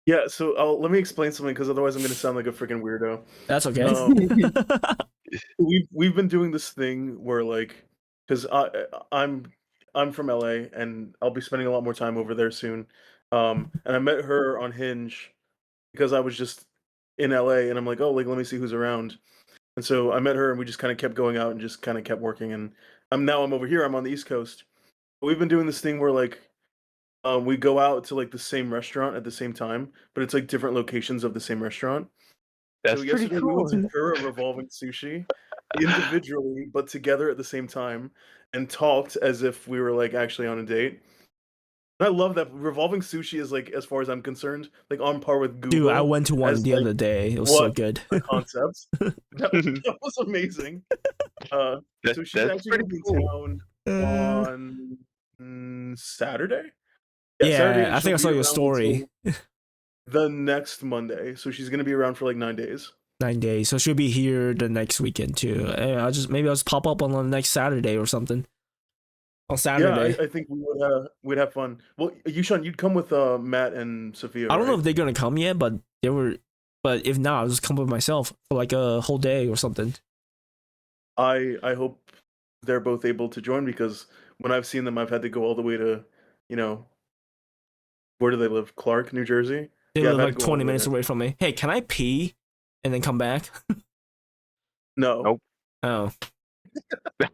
Yeah, so let me explain something, because otherwise I'm gonna sound like a freaking weirdo. That's okay. We've been doing this thing where, like, because I'm from LA and I'll be spending a lot more time over there soon. And I met her on Hinge because I was just in LA, and I'm like, oh, like, let me see who's around. And so I met her, and we just kind of kept going out and just kind of kept working. And I'm over here. I'm on the East Coast. We've been doing this thing where like we go out to like the same restaurant at the same time, but it's like different locations of the same restaurant. So That's pretty yesterday we went to cool. Kura Revolving Sushi individually, but together at the same time, and talked as if we were like actually on a date. And I love that Revolving Sushi is like, as far as I'm concerned, like on par with Dude, I Google went to one as the like other day. It was so what good. a concept. That was amazing. So she's That's actually pretty gonna be in cool. town Uh, on Saturday. Yeah, Saturday, yeah, and I she'll think I be saw your around story. until the next Monday. So she's gonna be around for like 9 days. 9 days, so she'll be here the next weekend too. I'll just pop up on the next Saturday or something. On Yeah, Saturday, I think we'd have fun. Well, Yushan, you'd come with Matt and Sophia, I don't know right? if they're gonna come yet, but they were. But if not, I'll just come with myself for like a whole day or something. I hope they're both able to join because when I've seen them, I've had to go all the way to, you know, where do they live? Clark, New Jersey. They Yeah, I've live had to like go all 20 the way minutes there. away from me. Hey, can I pee and then come back? No, Nope. Oh, I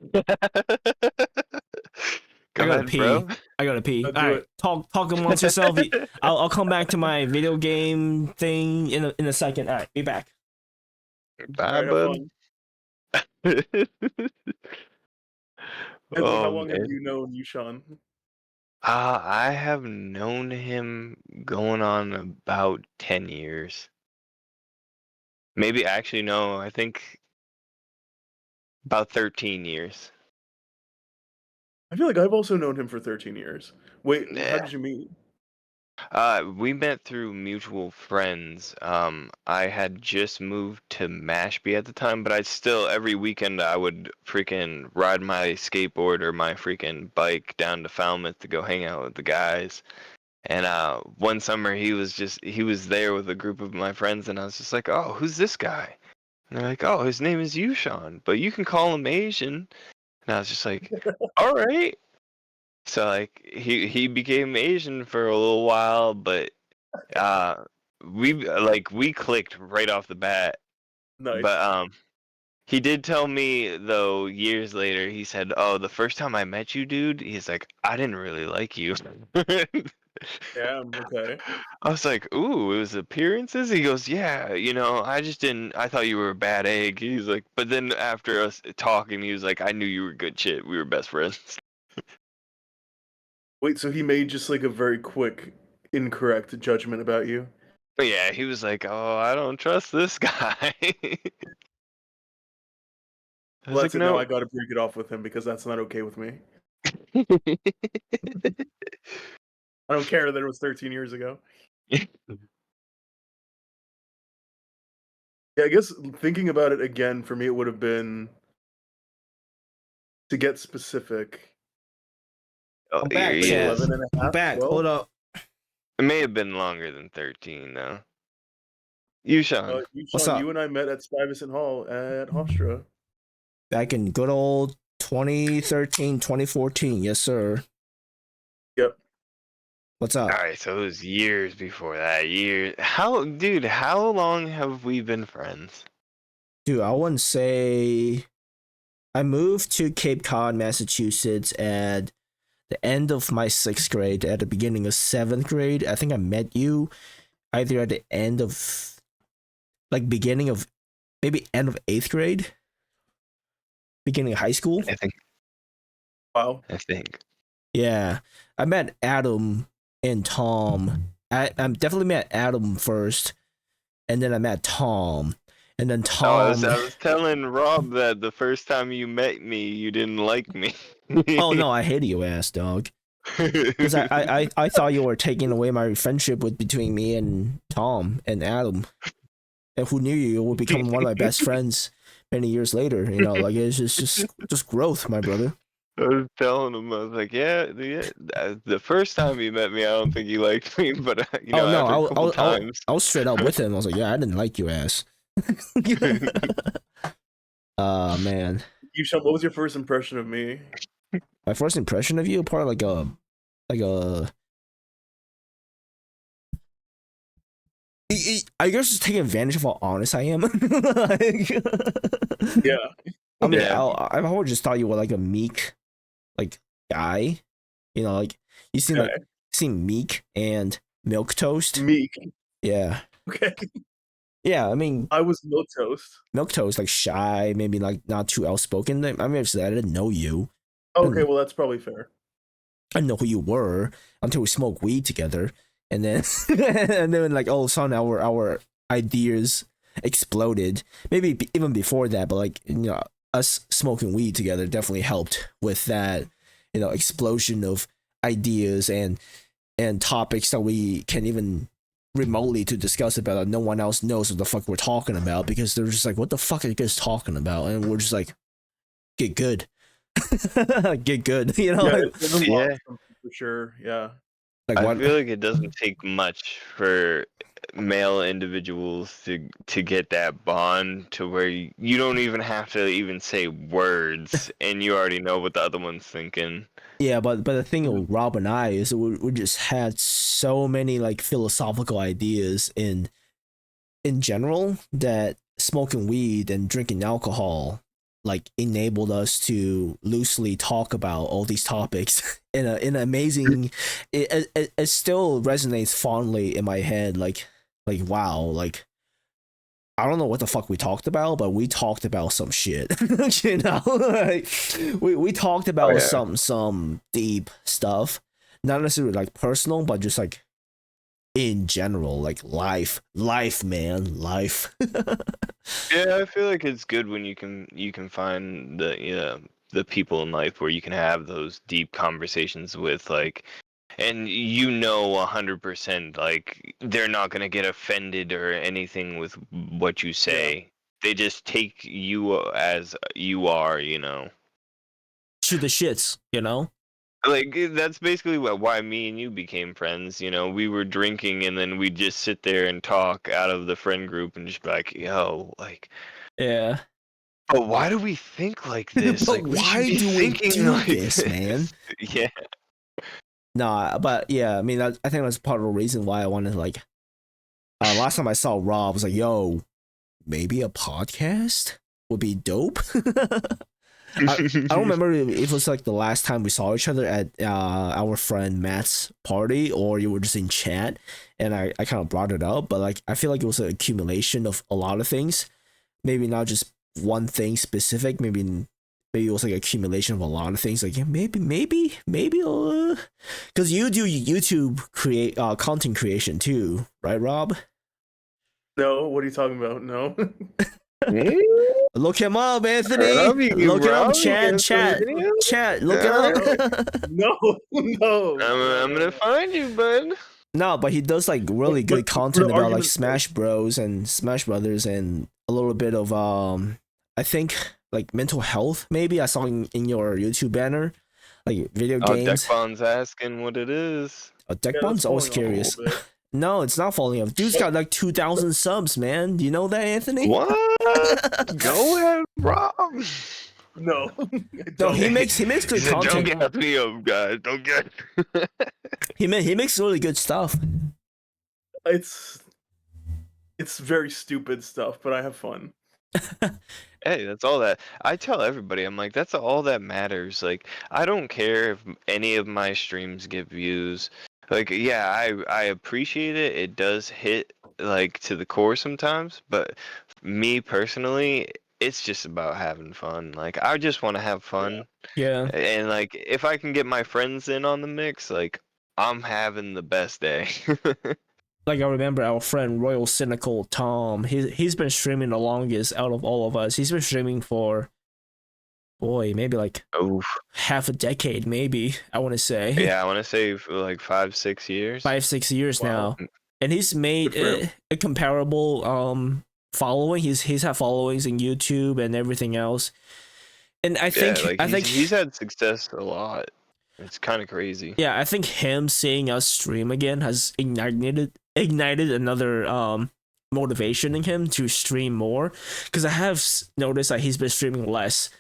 Go gotta ahead, bro. pee. I gotta pee. don't All do right, it. talk amongst yourself. I'll come back to my video game thing in a second. All right, be back. All Bye, right, have bud. fun. Hensley, how Oh long have man. you known Yushan? I have known him going on about 10 years. Maybe actually no, I think about 13 years. I feel like I've also known him for 13 years. Wait, how Yeah. did you meet? We met through mutual friends. I had just moved to Mashpee at the time, but I still every weekend I would freaking ride my skateboard or my freaking bike down to Falmouth to go hang out with the guys. And one summer he was there with a group of my friends, and I was just like, "Oh, who's this guy?" And they're like, "Oh, his name is Yushan, but you can call him Asian." And I was just like, "All right." So like he became Asian for a little while, but uh we clicked right off the bat. But Nice. he did tell me though years later, he said, "Oh, the first time I met you, dude," he's like, "I didn't really like you." Damn, okay. I was like, "Ooh, it was appearances?" He goes, "Yeah, I just didn't. I thought you were a bad egg." He's like, but then after us talking, he was like, "I knew you were good shit. We were best friends." Wait, so he made just like a very quick, incorrect judgment about you? But yeah, he was like, "Oh, I don't trust this guy." I Well, was like, that's it. Now I "No." gotta break it off with him because that's not okay with me. I don't care that it was 13 years ago. Yeah, I guess thinking about it again, for me, it would have been to get specific, Oh, I'm back, like chat. yes. 11 and a I'm half, back. 12. Hold up. It may have been longer than 13, though. You, Sean. You, What's Sean, up? you and I met at Stuyvesant Hall at Hofstra. Back in good old 2013, 2014. Yes, sir. Yep. What's up? Alright, so it was years before that. How long have we been friends? Dude, I wouldn't say I moved to Cape Cod, Massachusetts at the end of my 6th grade, at the beginning of 7th grade. I think I met you either at the end of, like, beginning of, maybe end of 8th grade, beginning of high school. Wow. I think. Yeah, I met Adam and Tom. I definitely met Adam first, and then I met Tom, and then Oh, Tom. I was telling Rob that the first time you met me, you didn't like me. Oh no, I hated your ass, dog. Because I thought you were taking away my friendship with between me and Tom and Adam. And who knew you would become one of my best friends many years later. Like it's just growth, my brother. I was telling him, I was like, yeah, the first time you met me, I don't think you liked me, but Oh no, after a couple times. I was straight up with him. I was like, yeah, I didn't like you, ass. Man, You, Sean, what was your first impression of me? my first impression of you, probably like a. I guess just taking advantage of how honest I am. Like, Yeah. I mean, Yeah. I've always just thought you were like a meek, like guy. You know, like you Okay. seem meek and milk toast. Meek. Yeah, Okay. yeah. I mean, I was milk toast. milk toast like shy, maybe like not too outspoken. I mean, obviously, I didn't know you. Okay, well that's probably fair. I didn't know who you were until we smoked weed together, and then and then like all of a sudden our ideas exploded. Maybe even before that, but like us smoking weed together definitely helped with that explosion of ideas and topics that we can even remotely to discuss about that no one else knows what the fuck we're talking about because they're just like, what the fuck are you guys talking about? And we're just like, get good. Get good, Yeah, like, it unlocks something for sure. Yeah. like I what feel like it doesn't take much for male individuals to get that bond to where you don't even have to even say words and you already know what the other one's thinking. Yeah, but the thing with Rob and I is we just had so many like philosophical ideas in general that smoking weed and drinking alcohol like enabled us to loosely talk about all these topics in an amazing. It still resonates fondly in my head. Like wow, like I don't know what the fuck we talked about, but we talked about some shit. Like, we talked about some deep stuff, not necessarily like personal, but just like in general, like life, man, life. Yeah, I feel like it's good when you can find the people in life where you can have those deep conversations with, like, and 100% like they're not gonna get offended or anything with what you say. They just take you as you are, Shoot the shits, Like that's basically why me and you became friends. We were drinking and then we'd just sit there and talk out of the friend group and just be like, yo, like, Yeah. but why do we think like this? But Like, we should why be do we thinking do like this, man? Yeah. Nah, but yeah, I mean, I think that's part of the reason why I wanted like. Last time I saw Rob, I was like, "Yo, maybe a podcast would be dope." I don't remember if it was like the last time we saw each other at our friend Matt's party, or you were just in chat, and I kind of brought it up. But like, I feel like it was an accumulation of a lot of things. Maybe not just one thing specific. Maybe it was like accumulation of a lot of things. Like maybe, because you do YouTube content creation too, right, Rob? No, what are you talking about? No. Look him up, Anthony. Robbie, Look it up, Robbie, chat. Anthony. Look it up. No. I'm gonna find you, bud. No, but he does like really But- good but content the about like argument- Smash Bros and Smash Brothers and a little bit of I think like mental health. Maybe I saw in your YouTube banner, like video Oh, games. Deckbon's asking what it is. Deckbon's that's always falling off a curious. little bit. No, it's not falling off. Dude's got like 2,000 subs, man. Do you know that, Anthony? What? Go ahead, Rob. No. I No, don't. he makes good He said, don't content. get me up, guys. Don't get. He makes really good stuff. It's very stupid stuff, but I have fun. Hey, that's all that I tell everybody. I'm like, that's all that matters. Like, I don't care if any of my streams get views. Like, yeah, I appreciate it. It does hit like to the core sometimes, but me personally, it's just about having fun. Like, I just want to have fun. Yeah. And like, if I can get my friends in on the mix, like, I'm having the best day. Like I remember our friend Royal Cynical Tom. He's been streaming the longest out of all of us. He's been streaming for maybe like Oh, half a decade, maybe I want to say. yeah, I want to say for like 5-6 years. 5-6 years Wow. now, and he's made Good for him. a comparable following. He's had followings in YouTube and everything else. And I think he's had success a lot. It's kind of crazy. yeah, I think him seeing us stream again has ignited another motivation in him to stream more, because I have noticed that he's been streaming less,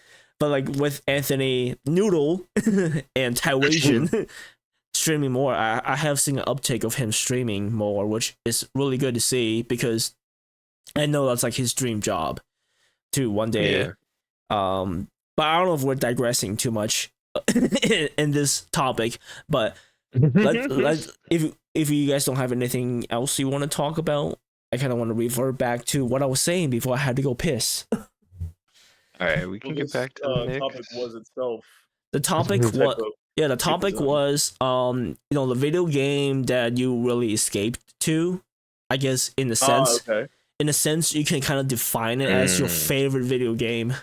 but like with Anthony Noodle and Taiwasian streaming more, I have seen an uptake of him streaming more, which is really good to see, because I know that's like his dream job to one day Yeah. But I don't know if we're digressing too much in this topic. But if you guys don't have anything else you want to talk about, I kind of want to revert back to what I was saying before I had to go piss. All right, we can get back to the next. Topic was itself. The topic the topic was the video game that you really escaped to. I guess in a sense, in a sense, you can kind of define it as your favorite video game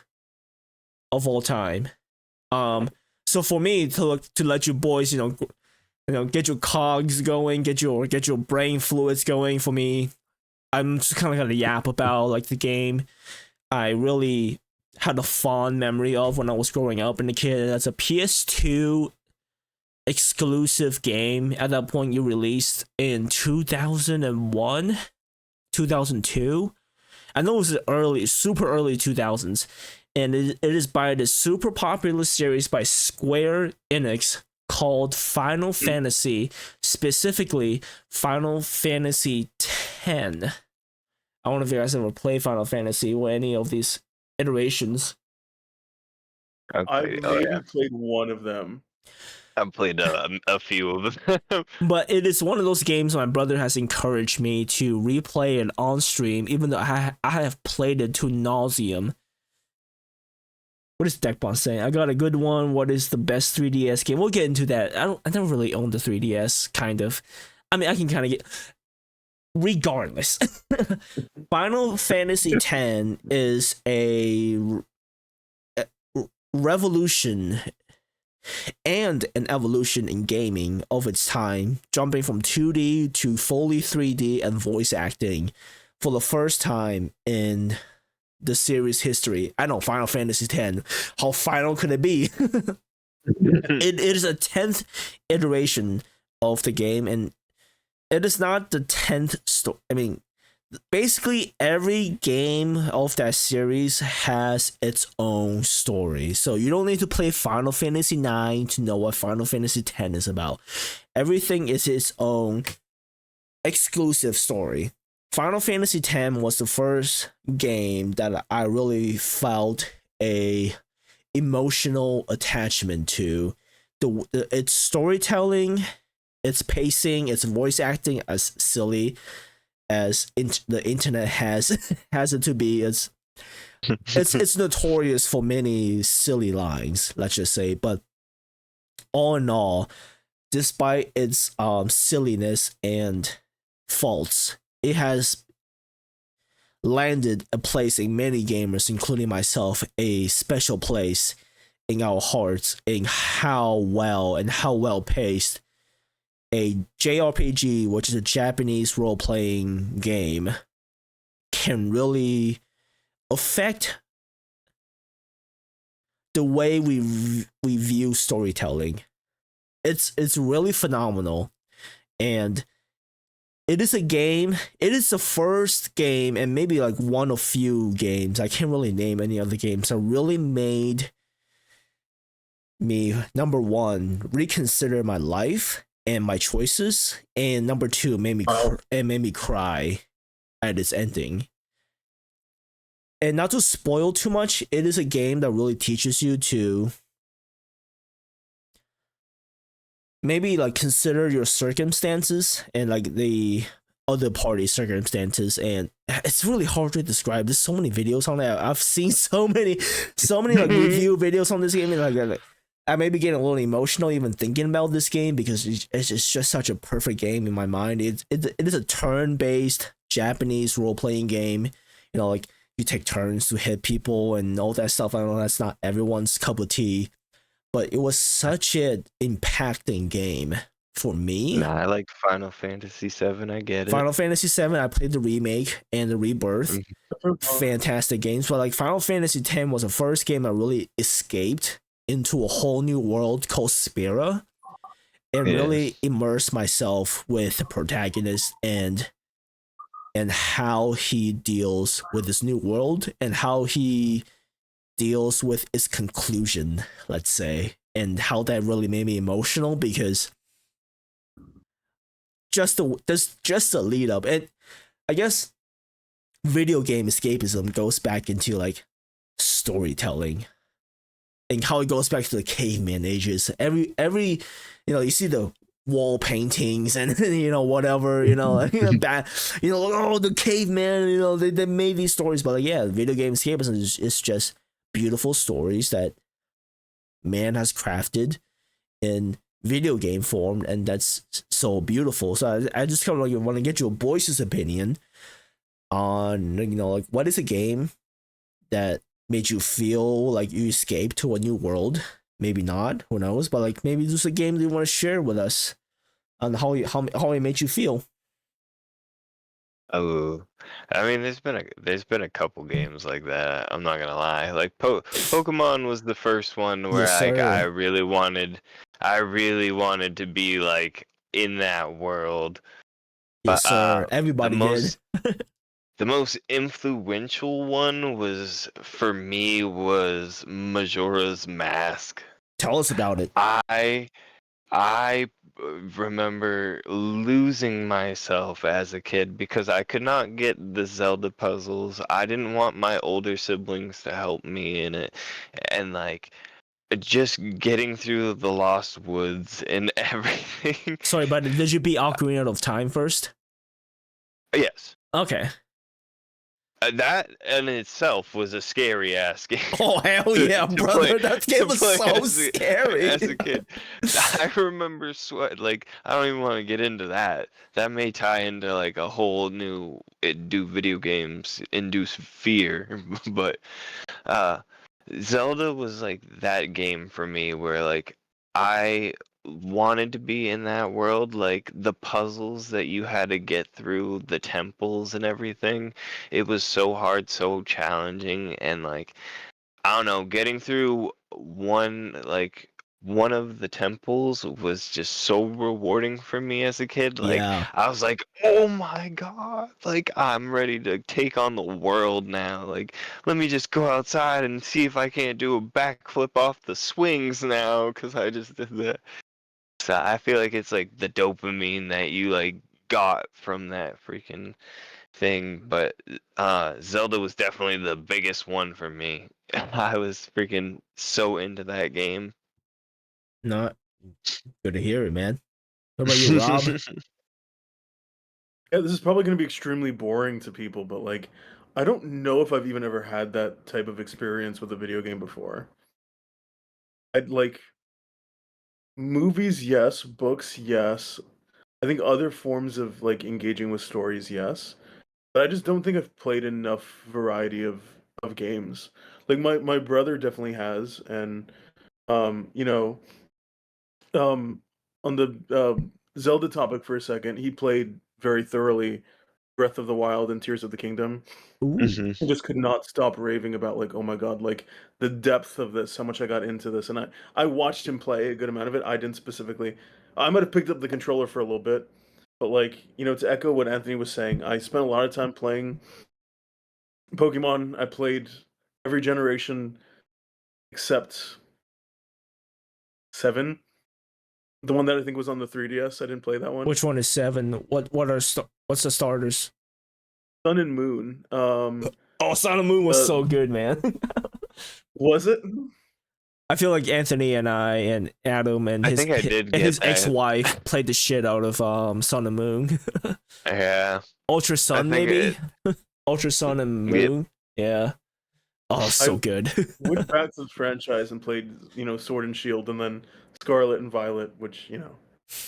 of all time. So for me to let you boys, get your cogs going, get your brain fluids going. For me, I'm just kind of gonna yap about like the game I really had a fond memory of when I was growing up and a kid. That's a PS2 exclusive game. At that point, you released in 2001, 2002. I know it was the super early 2000s, and it is by this super popular series by Square Enix called Final Fantasy, specifically Final Fantasy X. I don't know if you guys ever played Final Fantasy or any of these iterations. Okay. I played one of them. I've played a few of them. But it is one of those games my brother has encouraged me to replay it on stream, even though I have played it to nauseum. What is Deckbon saying? I got a good one. What is the best 3DS game? We'll get into that. I don't really own the 3DS, kind of. I mean, I can kind of get... Regardless. Final Fantasy X is a revolution and an evolution in gaming of its time, jumping from 2D to fully 3D and voice acting for the first time in the series history. I know, Final Fantasy X. How final could it be? It is a 10th iteration of the game, and it is not the 10th story. I mean, basically every game of that series has its own story. So you don't need to play Final Fantasy IX to know what Final Fantasy X is about. Everything is its own exclusive story. Final Fantasy X was the first game that I really felt a emotional attachment to. Its storytelling, its pacing, its voice acting, as silly as the internet has it to be, it's notorious for many silly lines, let's just say. But all in all, despite its silliness and faults, it has landed a place in many gamers, including myself, a special place in our hearts in how well paced a JRPG, which is a Japanese role-playing game, can really affect the way we view storytelling. It's really phenomenal, and it is the first game, and maybe like one of few games, I can't really name any other games, that really made me, number one, reconsider my life and my choices, and number two, made me cry at its ending. And not to spoil too much, it is a game that really teaches you to maybe like consider your circumstances and like the other party's circumstances. And it's really hard to describe. There's so many videos on that. I've seen so many like review videos on this game, and like I may be getting a little emotional even thinking about this game, because it's just such a perfect game in my mind. It is a turn-based Japanese role-playing game. Like you take turns to hit people and all that stuff. I know that's not everyone's cup of tea, but it was such an impacting game for me. Nah, I like Final Fantasy VII. I get it. Final Fantasy VII, I played the remake and the rebirth. Fantastic games. But like Final Fantasy X was the first game I really escaped into a whole new world called Spira, and really immerse myself with the protagonist and how he deals with this new world and how he deals with its conclusion, let's say, and how that really made me emotional, because just the lead up. And I guess video game escapism goes back into like storytelling and how it goes back to the caveman ages. Every you see the wall paintings and whatever, bad, oh, the caveman, they made these stories, but like, yeah, video game escapism is just beautiful stories that man has crafted in video game form, and that's so beautiful. So I just kind of like want to get your boys' opinion on like, what is a game that made you feel like you escaped to a new world? Maybe not, who knows, but like maybe just a game that you want to share with us on how it made you feel. Oh, I mean, there's been a couple games like that. I'm not gonna lie. Like Pokemon was the first one where Yes, like sir. I really wanted to be like in that world. Yes, But sir. the Everybody did. most the most influential one was for me was Majora's Mask. Tell us about it. I remember losing myself as a kid because I could not get the Zelda puzzles. I didn't want my older siblings to help me in it. And like just getting through the Lost Woods and everything. Sorry, but did you beat Ocarina of Time first? Yes. Okay. That in itself was a scary ass game. Oh, hell yeah, brother. That game was so scary. As a kid. I remember like, I don't even want to get into that. That may tie into like a whole new do video games induce fear, but Zelda was like that game for me where like I wanted to be in that world, like the puzzles that you had to get through, the temples and everything. It was so hard, so challenging, and like I don't know, getting through one of the temples was just so rewarding for me as a kid. Like Yeah. I was like, "Oh my God, like I'm ready to take on the world now. Like let me just go outside and see if I can't do a backflip off the swings now cuz I just did that." So I feel like it's like the dopamine that you like got from that freaking thing, but Zelda was definitely the biggest one for me. I was freaking so into that game. Not good to hear it, man. What about you, Rob? Yeah, this is probably going to be extremely boring to people, but like, I don't know if I've even ever had that type of experience with a video game before. I'd like movies, yes, books, yes. I think other forms of like engaging with stories, yes. But I just don't think I've played enough variety of games. Like my brother definitely has, and um, you know, um, on the Zelda topic for a second, he played very thoroughly Breath of the Wild and Tears of the Kingdom. Ooh. I just could not stop raving about like, oh my god, like the depth of this, how much I got into this, and I watched him play a good amount of it. I didn't specifically. I might have picked up the controller for a little bit, but like to echo what Anthony was saying, I spent a lot of time playing Pokemon. I played every generation except 7. The one that I think was on the 3DS. I didn't play that one. Which one is 7? What's the starters? Sun and Moon. Oh, Sun and Moon was so good, man. Was it? I feel like Anthony and I and Adam and his ex-wife played the shit out of Sun and Moon. Yeah. Ultra Sun, maybe? Ultra Sun and Moon? Yeah. Oh, so good. Went back to the franchise and played, Sword and Shield, and then Scarlet and Violet, which,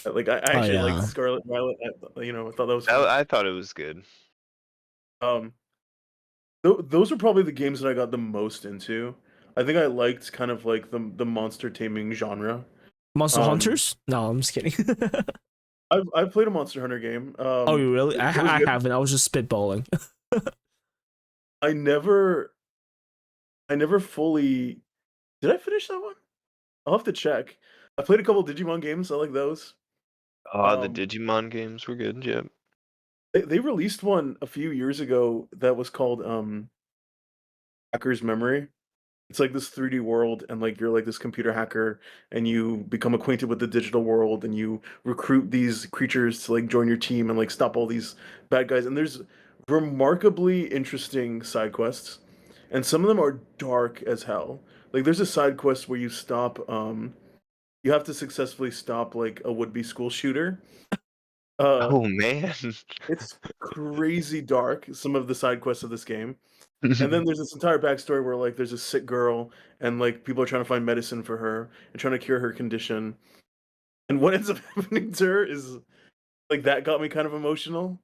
like I actually liked Scarlet and Violet. I thought that was fun. I thought it was good. Those are probably the games that I got the most into. I think I liked kind of like the monster taming genre. Monster Hunters? No, I'm just kidding. I've played a Monster Hunter game. Oh, you really? I haven't. I was just spitballing. I never fully. Did I finish that one? I'll have to check. I played a couple Digimon games. I like those. The Digimon games were good. Yeah. They released one a few years ago that was called Hacker's Memory. It's like this 3D world, and like you're like this computer hacker, and you become acquainted with the digital world, and you recruit these creatures to like join your team and like stop all these bad guys. And there's remarkably interesting side quests. and some of them are dark as hell. Like there's a side quest where you have to successfully stop like a would-be school shooter. Uh, Oh man. it's crazy dark, some of the side quests of this game. And then there's this entire backstory where like there's a sick girl and like people are trying to find medicine for her and trying to cure her condition. And what ends up happening to her is like that got me kind of emotional.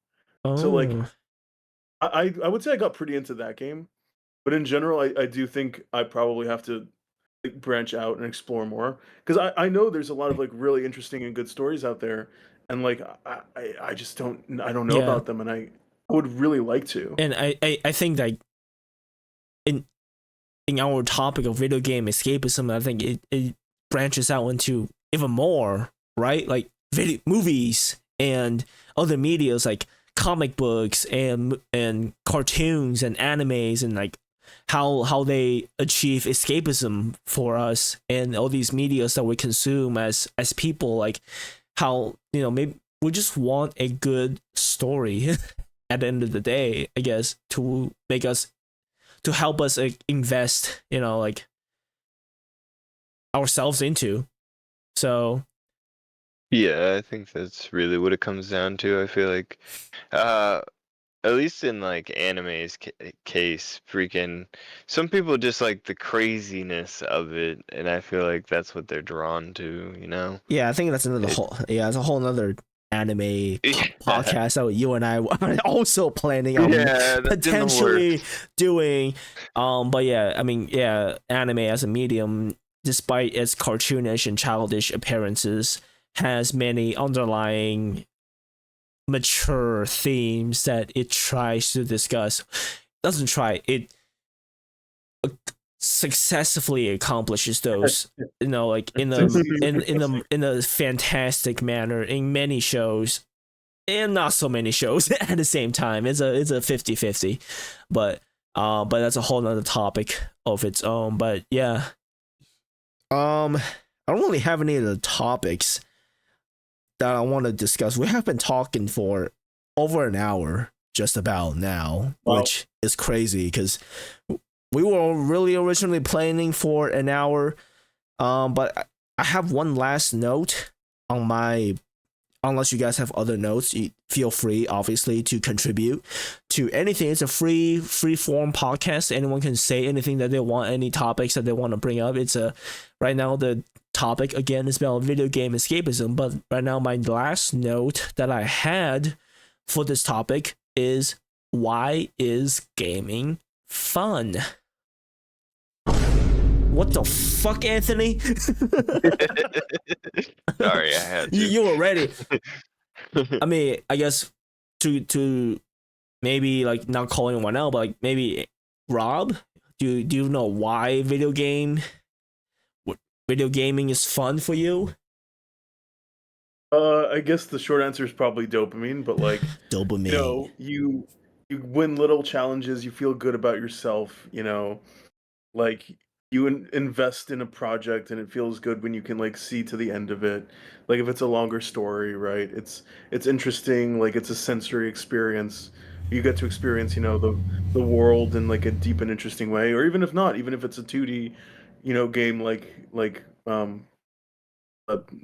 So like Oh, I would say I got pretty into that game, but in general I do think I probably have to like, branch out and explore more because I know there's a lot of like really interesting and good stories out there, and like I just don't know yeah. about them, and I would really like to. And I think that in our topic of video game escapism, I think it branches out into even more, right? Like video movies and other medias like comic books and cartoons and animes and like how they achieve escapism for us and all these medias that we consume as people, like how, you know, maybe we just want a good story at the end of the day, I guess, to make us, to help us like, invest, you know, like ourselves into. So Yeah, I think that's really what it comes down to. I feel like, uh, at least in like anime's case, freaking some people just like the craziness of it, and I feel like that's what they're drawn to, you know? yeah, I think that's another It, whole, yeah, it's a whole another anime yeah, podcast that you and I are also planning on yeah, that's in the potentially works. doing. But yeah, I mean, yeah, anime as a medium, despite its cartoonish and childish appearances, has many underlying mature themes that it tries to discuss. Doesn't try, it successfully accomplishes those, you know, like in a Succeeds in in a fantastic manner in many shows and not so many shows at the same time. It's a 50-50, but that's a whole nother topic of its own. But yeah, I don't really have any of the topics that I want to discuss. We have been talking for over an hour just about now, Wow. which is crazy because we were really originally planning for an hour. But I have one last note on my. Unless you guys have other notes, you feel free, obviously, to contribute to anything. It's a free form podcast. Anyone can say anything that they want, any topics that they want to bring up. It's a right now the topic again is about video game escapism. But right now, my last note that I had for this topic is, why is gaming fun? What the fuck, Anthony? Sorry, I had to. You were ready. I mean, I guess to maybe like not calling one out, but like maybe Rob, do you know why video gaming is fun for you? I guess the short answer is probably dopamine, but like Dopamine. you win little challenges, you feel good about yourself, like you invest in a project and it feels good when you can like see to the end of it. Like if it's a longer story, right? It's interesting, like it's a sensory experience. You get to experience, the world in like a deep and interesting way, or even if not, even if it's a 2D, game like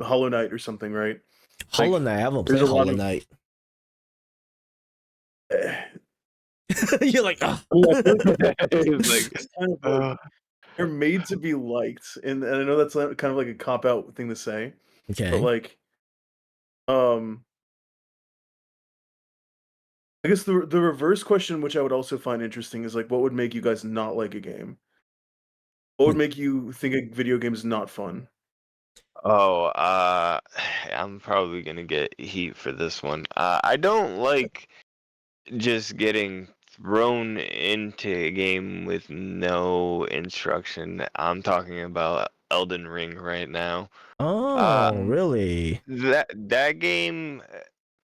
Hollow Knight or something, right? Hollow Like Knight. I haven't there's played a lot Hollow of Knight. You're like, oh. I feel like It's it's like, kind of like they're made to be liked, and I know that's kind of like a cop out thing to say, but Okay. like um I guess the reverse question, which I would also find interesting, is like what would make you guys not like a game? What would make you think a video game is not fun? oh, I'm probably gonna get heat for this one. I don't like just getting thrown into a game with no instruction. I'm talking about Elden Ring right now. Oh, Um, really? that game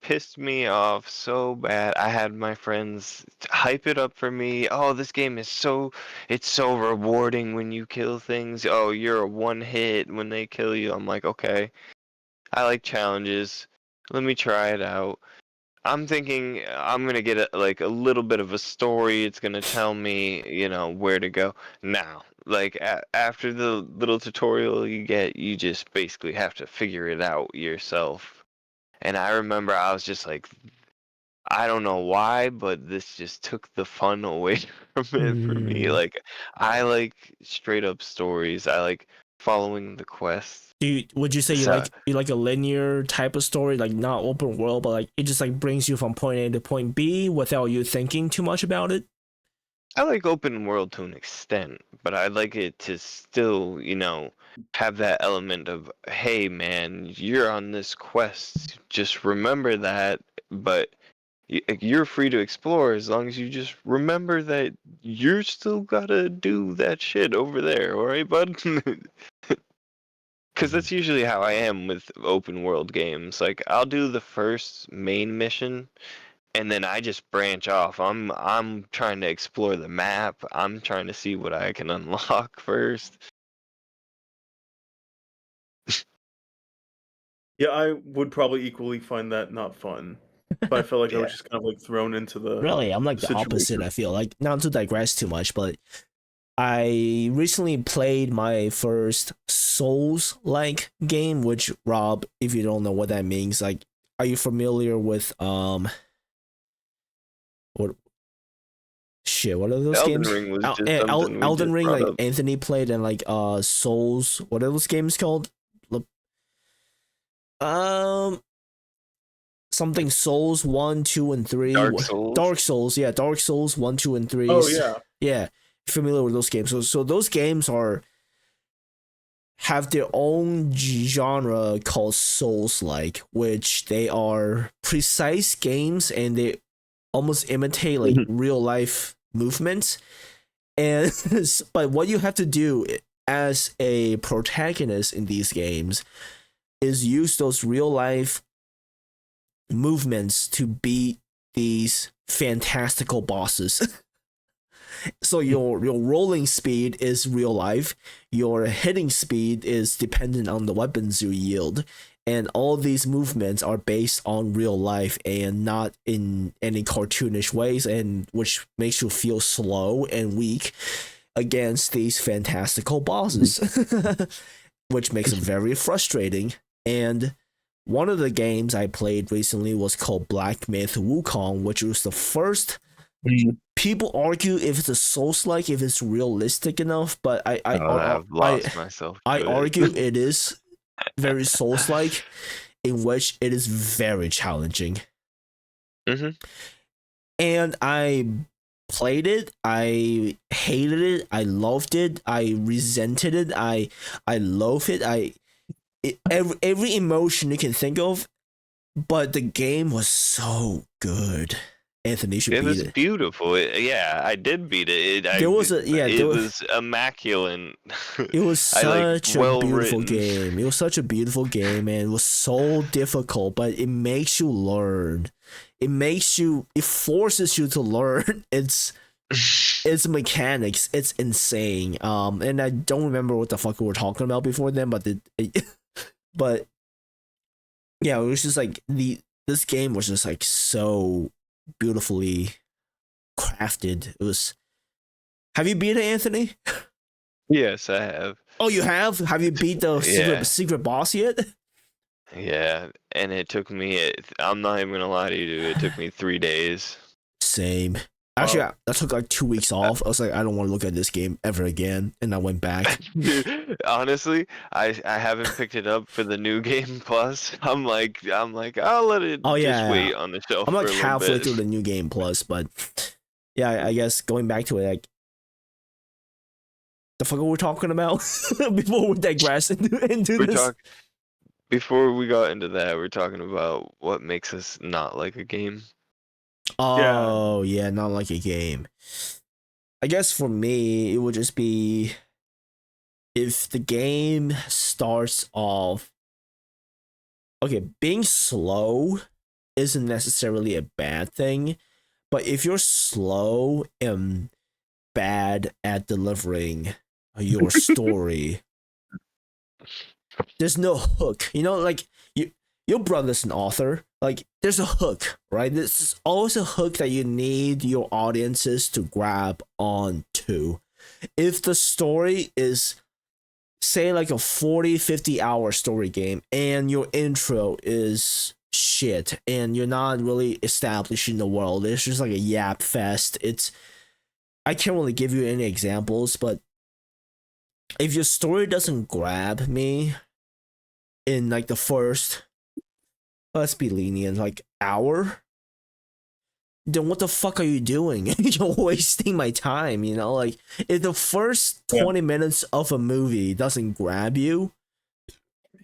pissed me off so bad. I had my friends hype it up for me. Oh, this game is it's so rewarding when you kill things. Oh, you're a one hit when they kill you. I'm like, okay, I like challenges. Let me try it out. I'm thinking I'm gonna get like a little bit of a story. It's gonna tell me, where to go. Now, like after the little tutorial you get, you just basically have to figure it out yourself. And I remember I was just like, I don't know why, but this just took the fun away from it for me. Mm. Like, I like straight up stories. I like following the quest. Would you say So you like a linear type of story, like not open world, but like it just like brings you from point A to point B without you thinking too much about it? I like open world to an extent, but I like it to still, have that element of, hey man, you're on this quest. Just remember that, but you're free to explore as long as you just remember that you're still gotta do that shit over there, alright, bud? Because that's usually how I am with open world games. Like, I'll do the first main mission, and then I just branch off. I'm trying to explore the map. I'm trying to see what I can unlock first. Yeah, I would probably equally find that not fun. But I felt like I Yeah. was just kind of like thrown into the Really, I'm like the opposite. situation. I feel like, not to digress too much, but I recently played my first Souls like game, which, Rob, if you don't know what that means, like, are you familiar with what shit? What are those Elden games? Ring was just something we Elden just Ring, brought like up. Anthony played, and like Souls. What are those games called? Um, something Souls 1, 2, and 3. Dark Souls. Dark Souls, yeah, Dark Souls 1, 2, and 3. Oh yeah. Yeah, familiar with those games. So those games have their own genre called Souls like, which they are precise games and they almost imitate like real life movements. And but what you have to do as a protagonist in these games is use those real life movements to beat these fantastical bosses. So your rolling speed is real life, your hitting speed is dependent on the weapons you yield, and all these movements are based on real life and not in any cartoonish ways, and which makes you feel slow and weak against these fantastical bosses, which makes it very frustrating. And one of the games I played recently was called Black Myth Wukong, which was the first. People argue if it's a Souls-like, if it's realistic enough, but I've lost myself. I to argue it. it is very Souls-like, in which it is very challenging. Mhm. And I played it, I hated it, I loved it, I resented it, I loathed it, every emotion you can think of, but the game was so good. Anthony should It beat was it. beautiful. Yeah, I did beat it. There was a It was immaculate. It was such a beautiful written. game. It was such a beautiful game, and it was so difficult, but it makes you learn. It forces you to learn. It's mechanics. It's insane. And I don't remember what the fuck we were talking about before then, but but yeah, it was just like this game was just like so beautifully crafted. It was. Have you beat it, Anthony? Yes, I have. Oh, you have? Have you beat the secret boss yet? Yeah, and it took me. I'm not even gonna lie to you, dude. It took me 3 days. Same. Actually, I took like 2 weeks off. I was like, I don't want to look at this game ever again, and I went back. Dude, honestly, I haven't picked it up for the new game plus. I'm like I'll let it just wait on the shelf. I'm like for a halfway little bit. through the new game plus, but yeah, I guess going back to it, like the fuck are we talking about before we digress into this? Before we got into that, we're talking about what makes us not like a game. Oh yeah, not like a game. I guess for me, it would just be if the game starts off. Okay, being slow isn't necessarily a bad thing, but if you're slow and bad at delivering your story, there's no hook. You know, like your brother's an author. like there's a hook, right? This is always a hook that you need your audiences to grab on to. If the story is, say, like a 40-50 hour story game and your intro is shit and you're not really establishing the world, it's just like a yap fest. I can't really give you any examples, but if your story doesn't grab me in like the first, let's be lenient, like hour, then what the fuck are you doing? You're wasting my time, you know? Like, if the first 20 minutes of a movie doesn't grab you,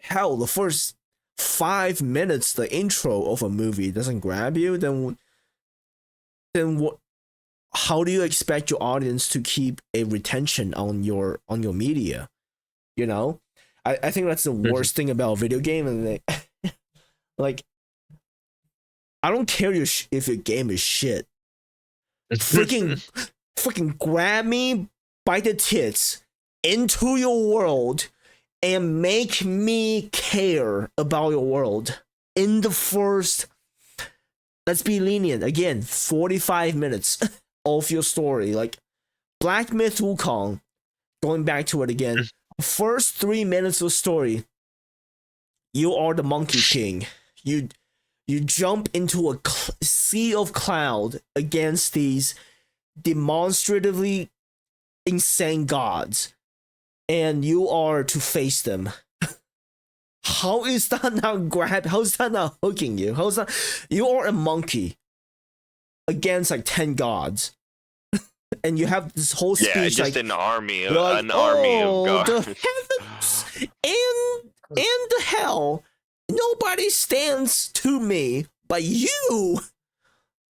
hell, the first 5 minutes, the intro of a movie doesn't grab you, then what? How do you expect your audience to keep a retention on your media? You know, I think that's the worst thing about a video game, and like, I don't care if your game is shit. Freaking grab me by the tits into your world and make me care about your world in the first, let's be lenient again, 45 minutes of your story. Like Black Myth Wukong, going back to it again, first 3 minutes of story, you are the Monkey King. You jump into a sea of cloud against these demonstratively insane gods, and you are to face them. How is that not how is that not hooking you? How is that? You are a monkey against like 10 gods. And you have this whole speech, yeah, just like an army of the gods. heavens and the hell, nobody stands to me, but you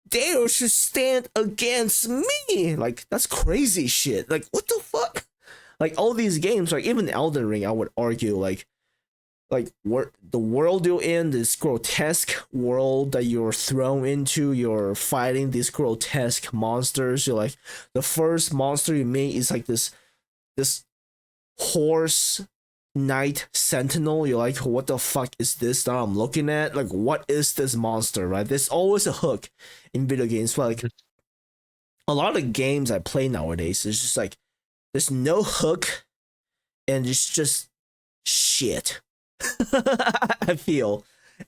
dare to stand against me. Like, that's crazy shit. Like, what the fuck? Like, all these games, like even Elden Ring, I would argue, like the world you're in, this grotesque world that you're thrown into, you're fighting these grotesque monsters. You're like, the first monster you meet is like this horse Knight Sentinel. You're like, what the fuck is this that I'm looking at? Like, what is this monster, right? There's always a hook in video games, but like a lot of games I play nowadays, it's just like there's no hook and it's just shit. I feel,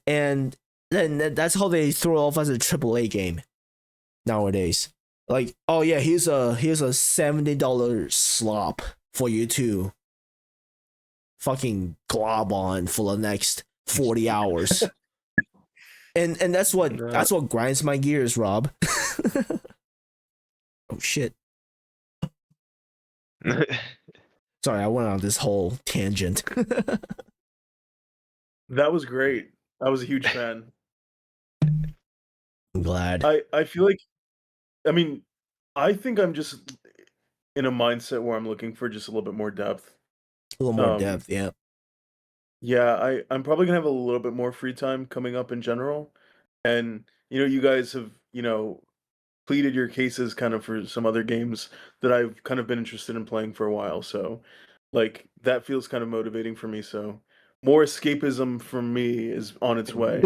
and then that's how they throw off as a AAA game nowadays. Like, oh yeah, here's a $70 slop for you to fucking glob on for the next 40 hours. and that's what grinds my gears, Rob. Oh shit. Sorry, I went on this whole tangent. That was great. I was a huge fan. I'm glad. I feel like, I mean, I think I'm just in a mindset where I'm looking for just a little bit more depth. A little more depth, yeah. Yeah, I'm probably gonna have a little bit more free time coming up in general. And, you guys have, pleaded your cases kind of for some other games that I've kind of been interested in playing for a while. So, like, that feels kind of motivating for me. So, more escapism from me is on its way.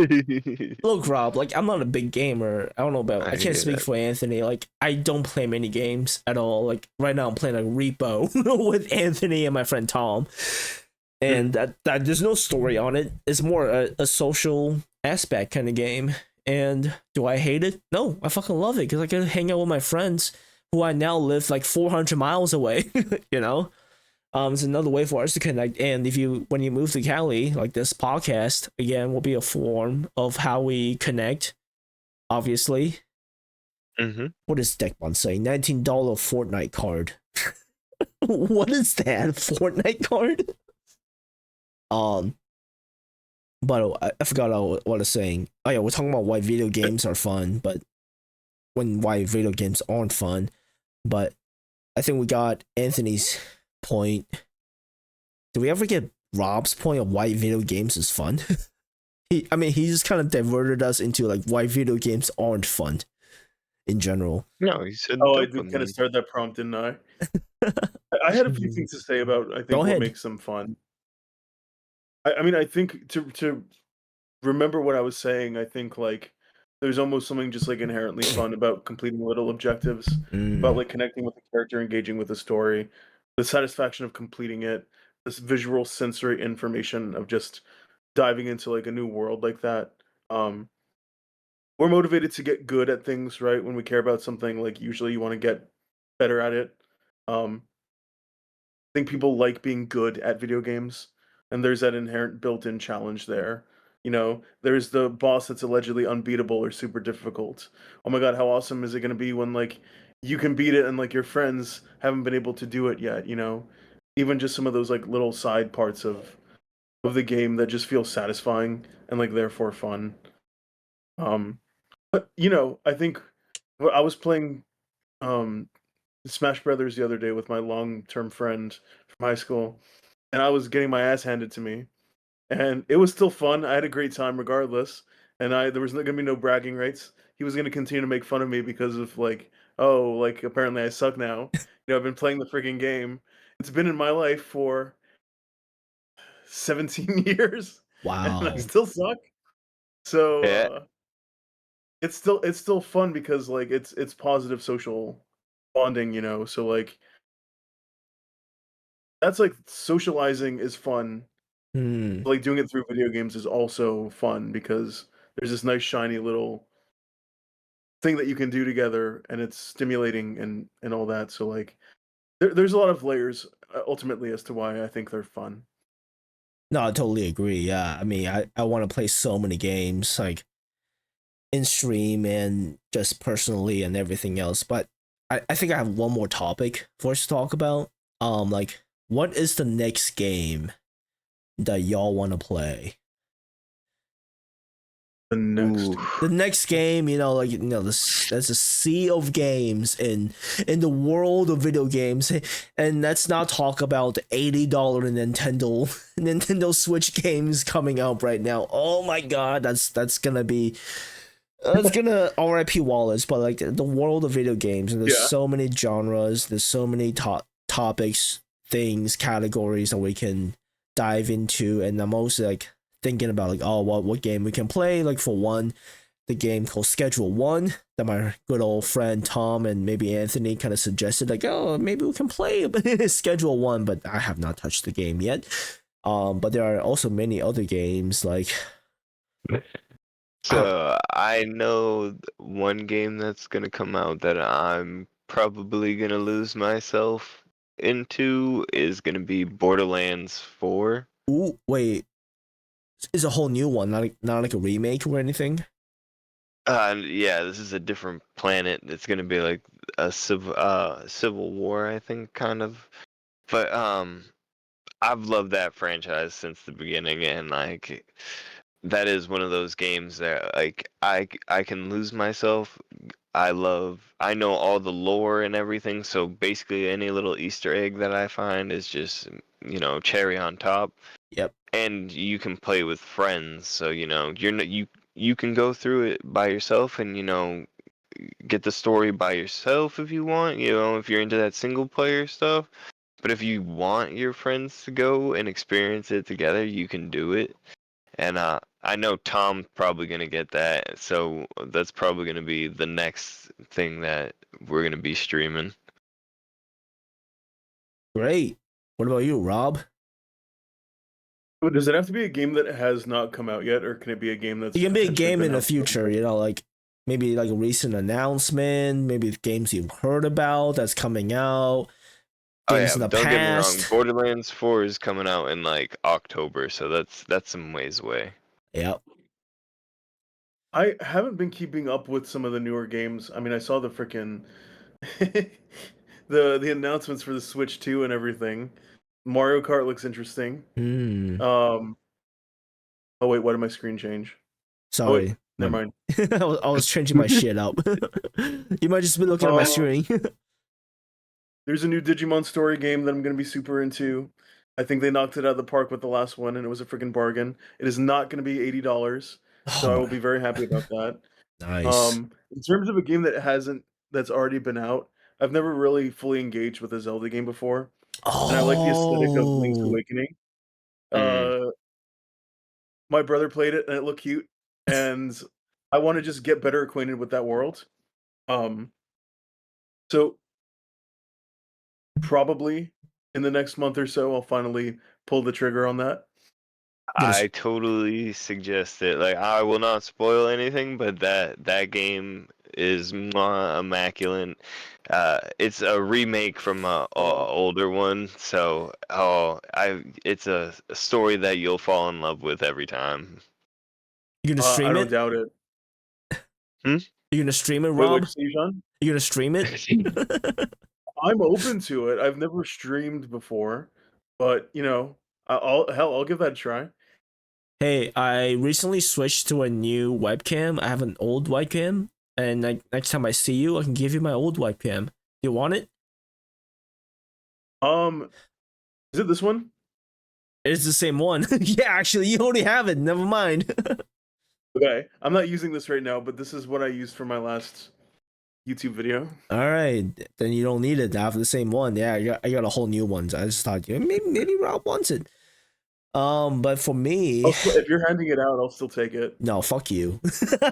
Look, Rob, like, I'm not a big gamer. I don't know about, I can't speak for Anthony. Like, I don't play many games at all. Like, right now I'm playing like Repo with Anthony and my friend Tom. And that there's no story on it. It's more a social aspect kind of game. And do I hate it? No, I fucking love it because I can hang out with my friends who I now live like 400 miles away, you know? It's another way for us to connect. And when you move to Cali, like this podcast, again, will be a form of how we connect, obviously. Mm-hmm. What does Deckbon say? $19 Fortnite card. What is that? Fortnite card? But I forgot what I was saying. Oh yeah, we're talking about why video games are fun, but why video games aren't fun. But I think we got Anthony's point. Did we ever get Rob's point of why video games is fun? He just kind of diverted us into like why video games aren't fun in general. No, he said. Oh, I did kind of start that prompt, didn't I? I had a few things to say about what makes them fun. I mean, I think to remember what I was saying, I think, like, there's almost something just, like, inherently fun about completing little objectives, about, Mm. like, connecting with the character, engaging with the story, the satisfaction of completing it, this visual sensory information of just diving into, like, a new world like that. Um, we're motivated to get good at things, right? When we care about something, like, usually you wanna get better at it. Um, I think people like being good at video games, and there's that inherent built-in challenge there. You know, there's the boss that's allegedly unbeatable or super difficult. Oh my god, how awesome is it gonna be when like you can beat it and like your friends haven't been able to do it yet, you know? Even just some of those like little side parts of the game that just feel satisfying and like therefore fun. Um but you know, I think I was playing um Smash Brothers the other day with my long-term friend from high school, and I was getting my ass handed to me, and it was still fun. I had a great time regardless, and I there was gonna be no bragging rights. He was gonna continue to make fun of me because of like, oh, like apparently I suck now. You know, I've been playing the freaking game. It's been in my life for 17 years, and I Wow. still suck. So Yeah, it's still fun because like it's positive social bonding, you know. So like that's like socializing is fun. Hmm. Like doing it through video games is also fun because there's this nice shiny little thing that you can do together and it's stimulating and all that. So like there's a lot of layers ultimately as to why I think they're fun. No, I totally agree. Yeah, I mean, I want to play so many games like in stream and just personally and everything else. But I think I have one more topic for us to talk about. Like, what is the next game that y'all want to play? The next ooh, The next game, like this, there's a sea of games in the world of video games, and let's not talk about the $80 Nintendo Switch games coming out right now. Oh my god, that's gonna be it's gonna RIP Wallace, but like the world of video games, and there's yeah. so many genres, there's so many topics, things, categories that we can dive into, and I'm also like thinking about like, oh, what game we can play. Like for one, the game called Schedule One that my good old friend Tom and maybe Anthony kind of suggested, like, oh, maybe we can play Schedule One, but I have not touched the game yet. But there are also many other games like I don't. so I know one game that's gonna come out that I'm probably gonna lose myself into is gonna be Borderlands 4. Ooh, wait, it's a whole new one, not like a remake or anything. Yeah, this is a different planet. It's gonna be like a civil war, I think, kind of. But I've loved that franchise since the beginning, and like that is one of those games that like I can lose myself. I know all the lore and everything, so basically any little Easter egg that I find is just cherry on top. Yep. And you can play with friends, so you can go through it by yourself and get the story by yourself if you want, if you're into that single player stuff. But if you want your friends to go and experience it together, you can do it. And I know Tom's probably gonna get that, so that's probably gonna be the next thing that we're gonna be streaming. Great. What about you, Rob? But does it have to be a game that has not come out yet, or can it be a game It that's can be a potentially game been in the out for a future, bit? like maybe like a recent announcement, maybe games you've heard about that's coming out, Oh games yeah, in the don't get me wrong. past. Borderlands 4 is coming out in like October, so that's some ways away. Yep. I haven't been keeping up with some of the newer games. I mean, I saw the freaking the announcements for the Switch 2 and everything. Mario Kart looks interesting. Hmm. Um, oh wait, what did my screen change? Oh wait, Sorry. never mind. I was changing my shit up. You might just be looking at my Um, screen. there's a new Digimon story game that I'm gonna be super into. I think they knocked it out of the park with the last one, and it was a freaking bargain. It is not gonna be $80, Oh so I will my, be very happy about that. nice. In terms of a game that's already been out, I've never really fully engaged with a Zelda game before, and I like the aesthetic of Link's Oh, Awakening. Mm. Uh, my brother played it and it looked cute, and I want to just get better acquainted with that world. Um, so probably in the next month or so, I'll finally pull the trigger on that. I totally suggest it. Like, I will not spoil anything, but that game is immaculate. It's a remake from a older one, so it's a story that you'll fall in love with every time. You gonna I stream don't it? doubt it. You gonna stream it, Wait, Rob? what you say, Sean? You gonna stream it? I'm open to it. I've never streamed before, but I'll give that a try. Hey, I recently switched to a new webcam. I have an old webcam, and next time I see you, I can give you my old webcam. You want it? Is it this one? It's the same one. Yeah, actually, you already have it. Never mind. Okay, I'm not using this right now, but this is what I used for my last YouTube video. All right, then you don't need it. I have the same one. Yeah, I got a whole new one. I just thought, maybe Rob wants it. But for me, If you're handing it out, I'll still take it. no, fuck you. I'm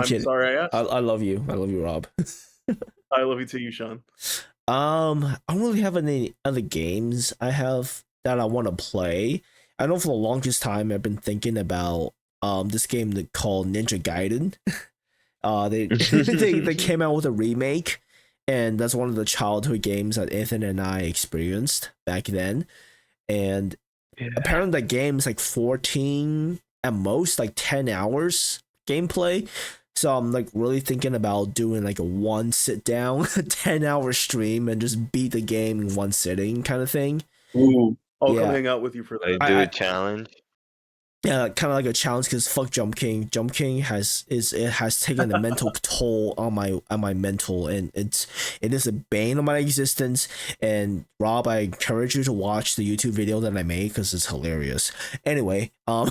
kidding. Sorry I asked. I love you. I love you, Rob. I love you too, Sean. I don't really have any other games I have that I want to play. I know for the longest time I've been thinking about this game called Ninja Gaiden. They came out with a remake, and that's one of the childhood games that Anthony and I experienced back then. And apparently the game's like 14 at most, like 10 hours gameplay. So I'm like really thinking about doing like a one sit down 10-hour stream and just beat the game in one sitting kind of thing. Ooh, I'll come hang out with you for that. Like, do a challenge. Yeah, kind of like a challenge because fuck Jump King. Jump King has taken a mental toll on my mental, and it is a bane of my existence. And Rob, I encourage you to watch the YouTube video that I made because it's hilarious. Anyway, I'll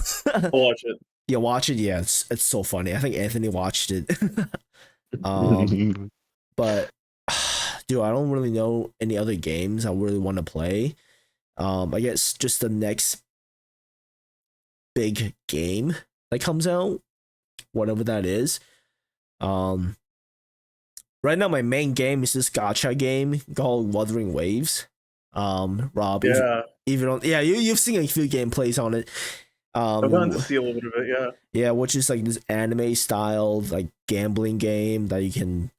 watch it. Yeah, watch it. Yeah, it's so funny. I think Anthony watched it. But dude, I don't really know any other games I really want to play. I guess just the next big game that comes out, whatever that is. Right now my main game is this gacha game called Wuthering Waves. Rob, Yeah. You've seen a few gameplays on it. I've gotten to see a little bit of it, yeah. Yeah, which is like this anime style like gambling game that you can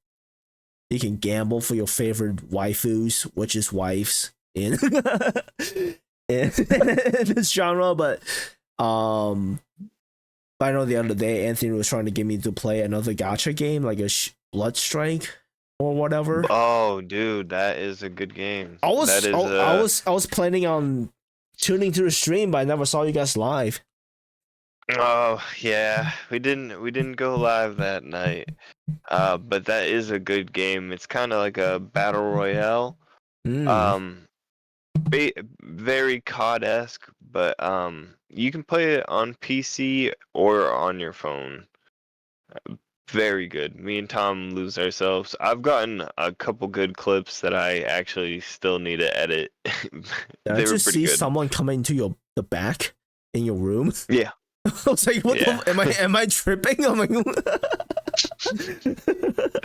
gamble for your favorite waifus, which is wives in in this genre. But I know the other day Anthony was trying to get me to play another gacha game like a Blood Strike or whatever. Oh, dude, that is a good game. I was planning on tuning to the stream, but I never saw you guys live. Oh yeah, we didn't go live that night. But that is a good game. It's kind of like a battle royale. Very COD-esque, but you can play it on PC or on your phone. Very good. Me and Tom lose ourselves. I've gotten a couple good clips that I actually still need to edit. Did I just see someone come into the back in your room? Yeah. I was like, what am I tripping? I'm like I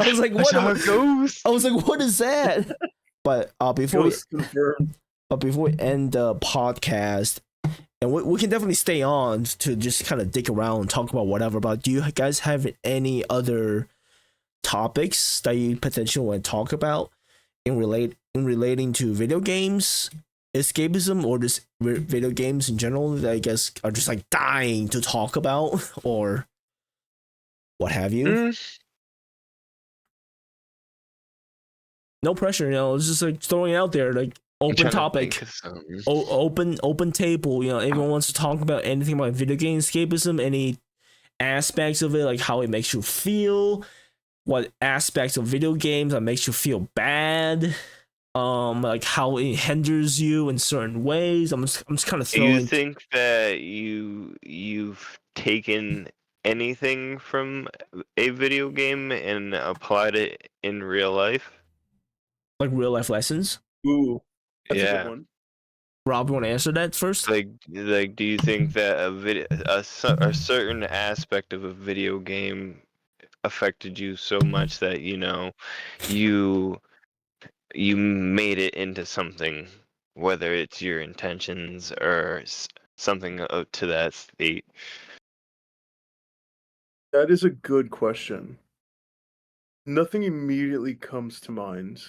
was like, what? I was like, what is that? But before we end the podcast, and we can definitely stay on to just kind of dig around and talk about whatever. But do you guys have any other topics that you potentially want to talk about in relating to video games, escapism, or just video games in general that I guess are just like dying to talk about or what have you? No pressure, it's just like throwing it out there, like open topic, open table. Everyone wants to talk about anything about video game escapism, any aspects of it, like how it makes you feel, what aspects of video games that makes you feel bad, like how it hinders you in certain ways. I'm just kind of throwing. Do you think that you've taken anything from a video game and applied it in real life? Like real life lessons? Ooh, that's a Yeah. good one. Rob, you want to answer that first? Do you think that a certain aspect of a video game affected you so much that you you made it into something, whether it's your intentions or something to that state? That is a good question. Nothing immediately comes to mind.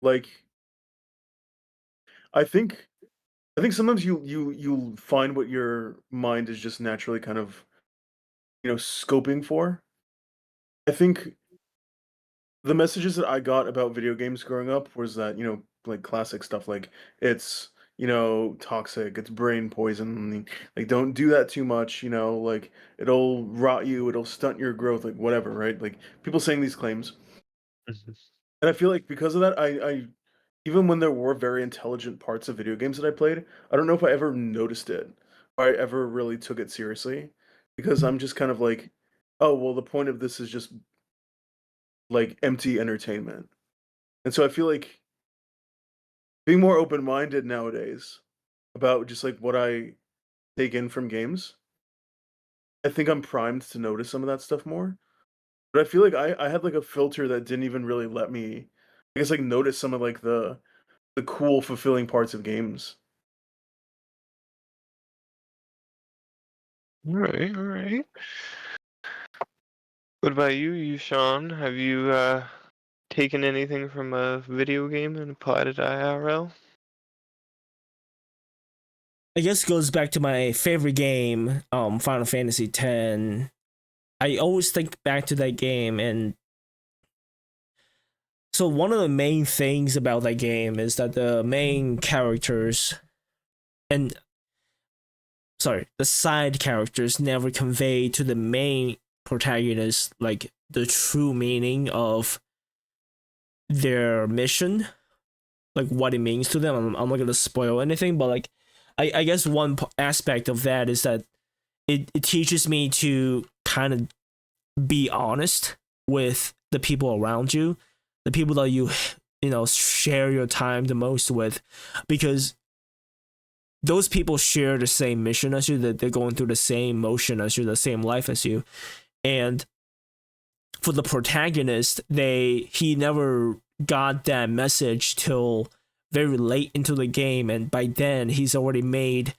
Like, I think I think sometimes you find what your mind is just naturally kind of, scoping for. I think the messages that I got about video games growing up was that, like classic stuff like it's, toxic, it's brain poison, like don't do that too much, like it'll rot you, it'll stunt your growth, like whatever, right? Like people saying these claims. Mhm. And I feel like because of that, I even when there were very intelligent parts of video games that I played, I don't know if I ever noticed it or I ever really took it seriously because I'm just kind of like, oh, well, the point of this is just like empty entertainment. And so I feel like being more open-minded nowadays about just like what I take in from games, I think I'm primed to notice some of that stuff more. But I feel like I had like a filter that didn't even really let me, I guess, like notice some of like the cool, fulfilling parts of games. All right, all right. What about you, Sean? Have you taken anything from a video game and applied it to IRL? I guess it goes back to my favorite game, Final Fantasy X. I always think back to that game, and so one of the main things about that game is that the main characters and the side characters never convey to the main protagonist like the true meaning of their mission, like what it means to them. I'm not gonna spoil anything, but like I guess one aspect of that is that it teaches me to kind of be honest with the people around you, the people that you share your time the most with, because those people share the same mission as you, that they're going through the same motion as you, the same life as you. And for the protagonist, he never got that message till very late into the game, and by then he's already made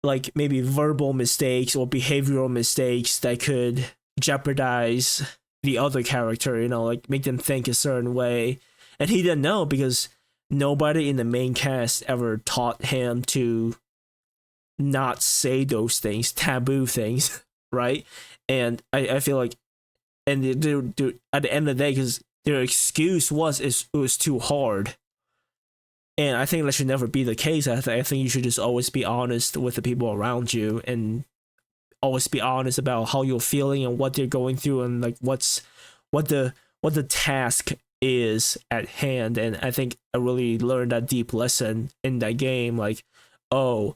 like maybe verbal mistakes or behavioral mistakes that could jeopardize the other character, like make them think a certain way. And he didn't know because nobody in the main cast ever taught him to not say those things, taboo things, right? And I feel like, and at the end of the day, because their excuse was it was too hard. And I think that should never be the case. I think you should just always be honest with the people around you, and always be honest about how you're feeling and what they're going through, and like what the task is at hand. And I think I really learned that deep lesson in that game. Like, oh,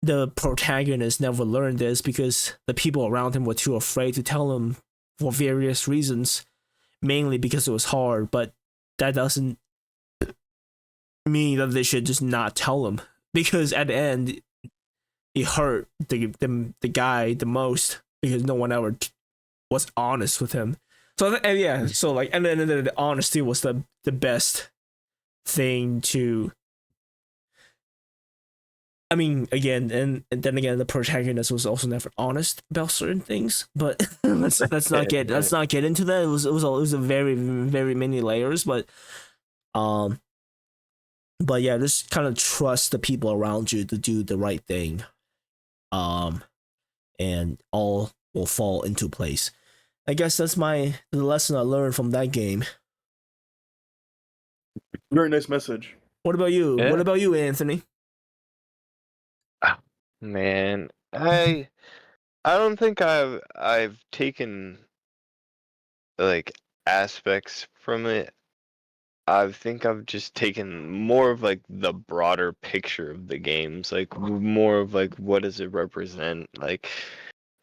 the protagonist never learned this because the people around him were too afraid to tell him for various reasons, mainly because it was hard. But that doesn't mean that they should just not tell him, because at the end it hurt the guy the most because no one ever was honest with him. So and yeah, so like, and then the honesty was the best thing to. I mean, again, and then again, the protagonist was also never honest about certain things. But let's not get into that. It was a very very many layers, um, but yeah, just kind of trust the people around you to do the right thing, um, and all will fall into place. I guess that's the lesson I learned from that game. Very nice message. What about you? Yeah. What about you, Anthony? Man, I don't think I've taken like aspects from it. I think I've just taken more of like the broader picture of the games, like more of like what does it represent? Like,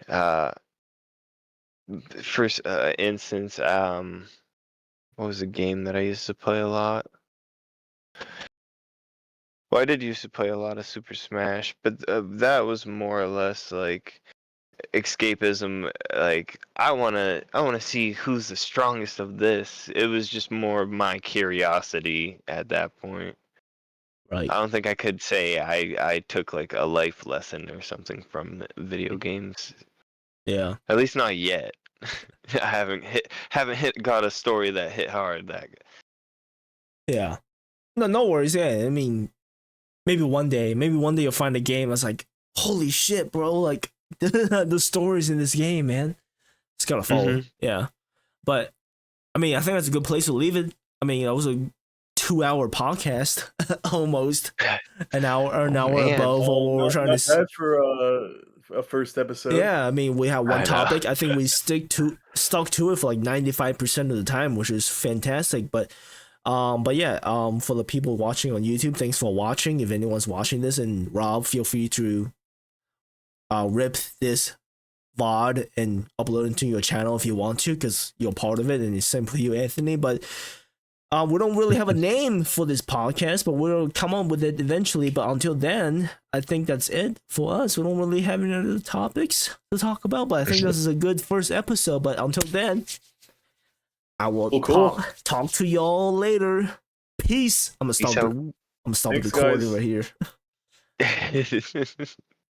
uh, for instance, what was a game that I used to play a lot? Well, I did used to play a lot of Super Smash, but that was more or less like escapism. Like I wanna see who's the strongest of this. It was just more of my curiosity at that point. Right. I don't think I could say I took like a life lesson or something from video games. Yeah. At least not yet. I haven't got a story that hit hard. That Yeah. No worries. Yeah. I mean, maybe one day you'll find a game that's like, holy shit, bro! Like the stories in this game, man. It's gotta follow. Yeah. But I mean, I think that's a good place to leave it. I mean, that was a 2-hour podcast, almost an hour man. above what we were trying Not to. bad for a first episode. Yeah, I mean, we have one I know. topic. I think we stuck to it for like 95% of the time, which is fantastic. But yeah, for the people watching on YouTube, thanks for watching. If anyone's watching this, and Rob, feel free to rip this VOD and upload it to your channel if you want to, because you're part of it, and it's same for you, Anthony. But we don't really have a name for this podcast, but we'll come up with it eventually. But until then, I think that's it for us. We don't really have any other topics to talk about, but I think this is a good first episode. But until then, I will talk to y'all later. Peace. I'm gonna stop the recording right here.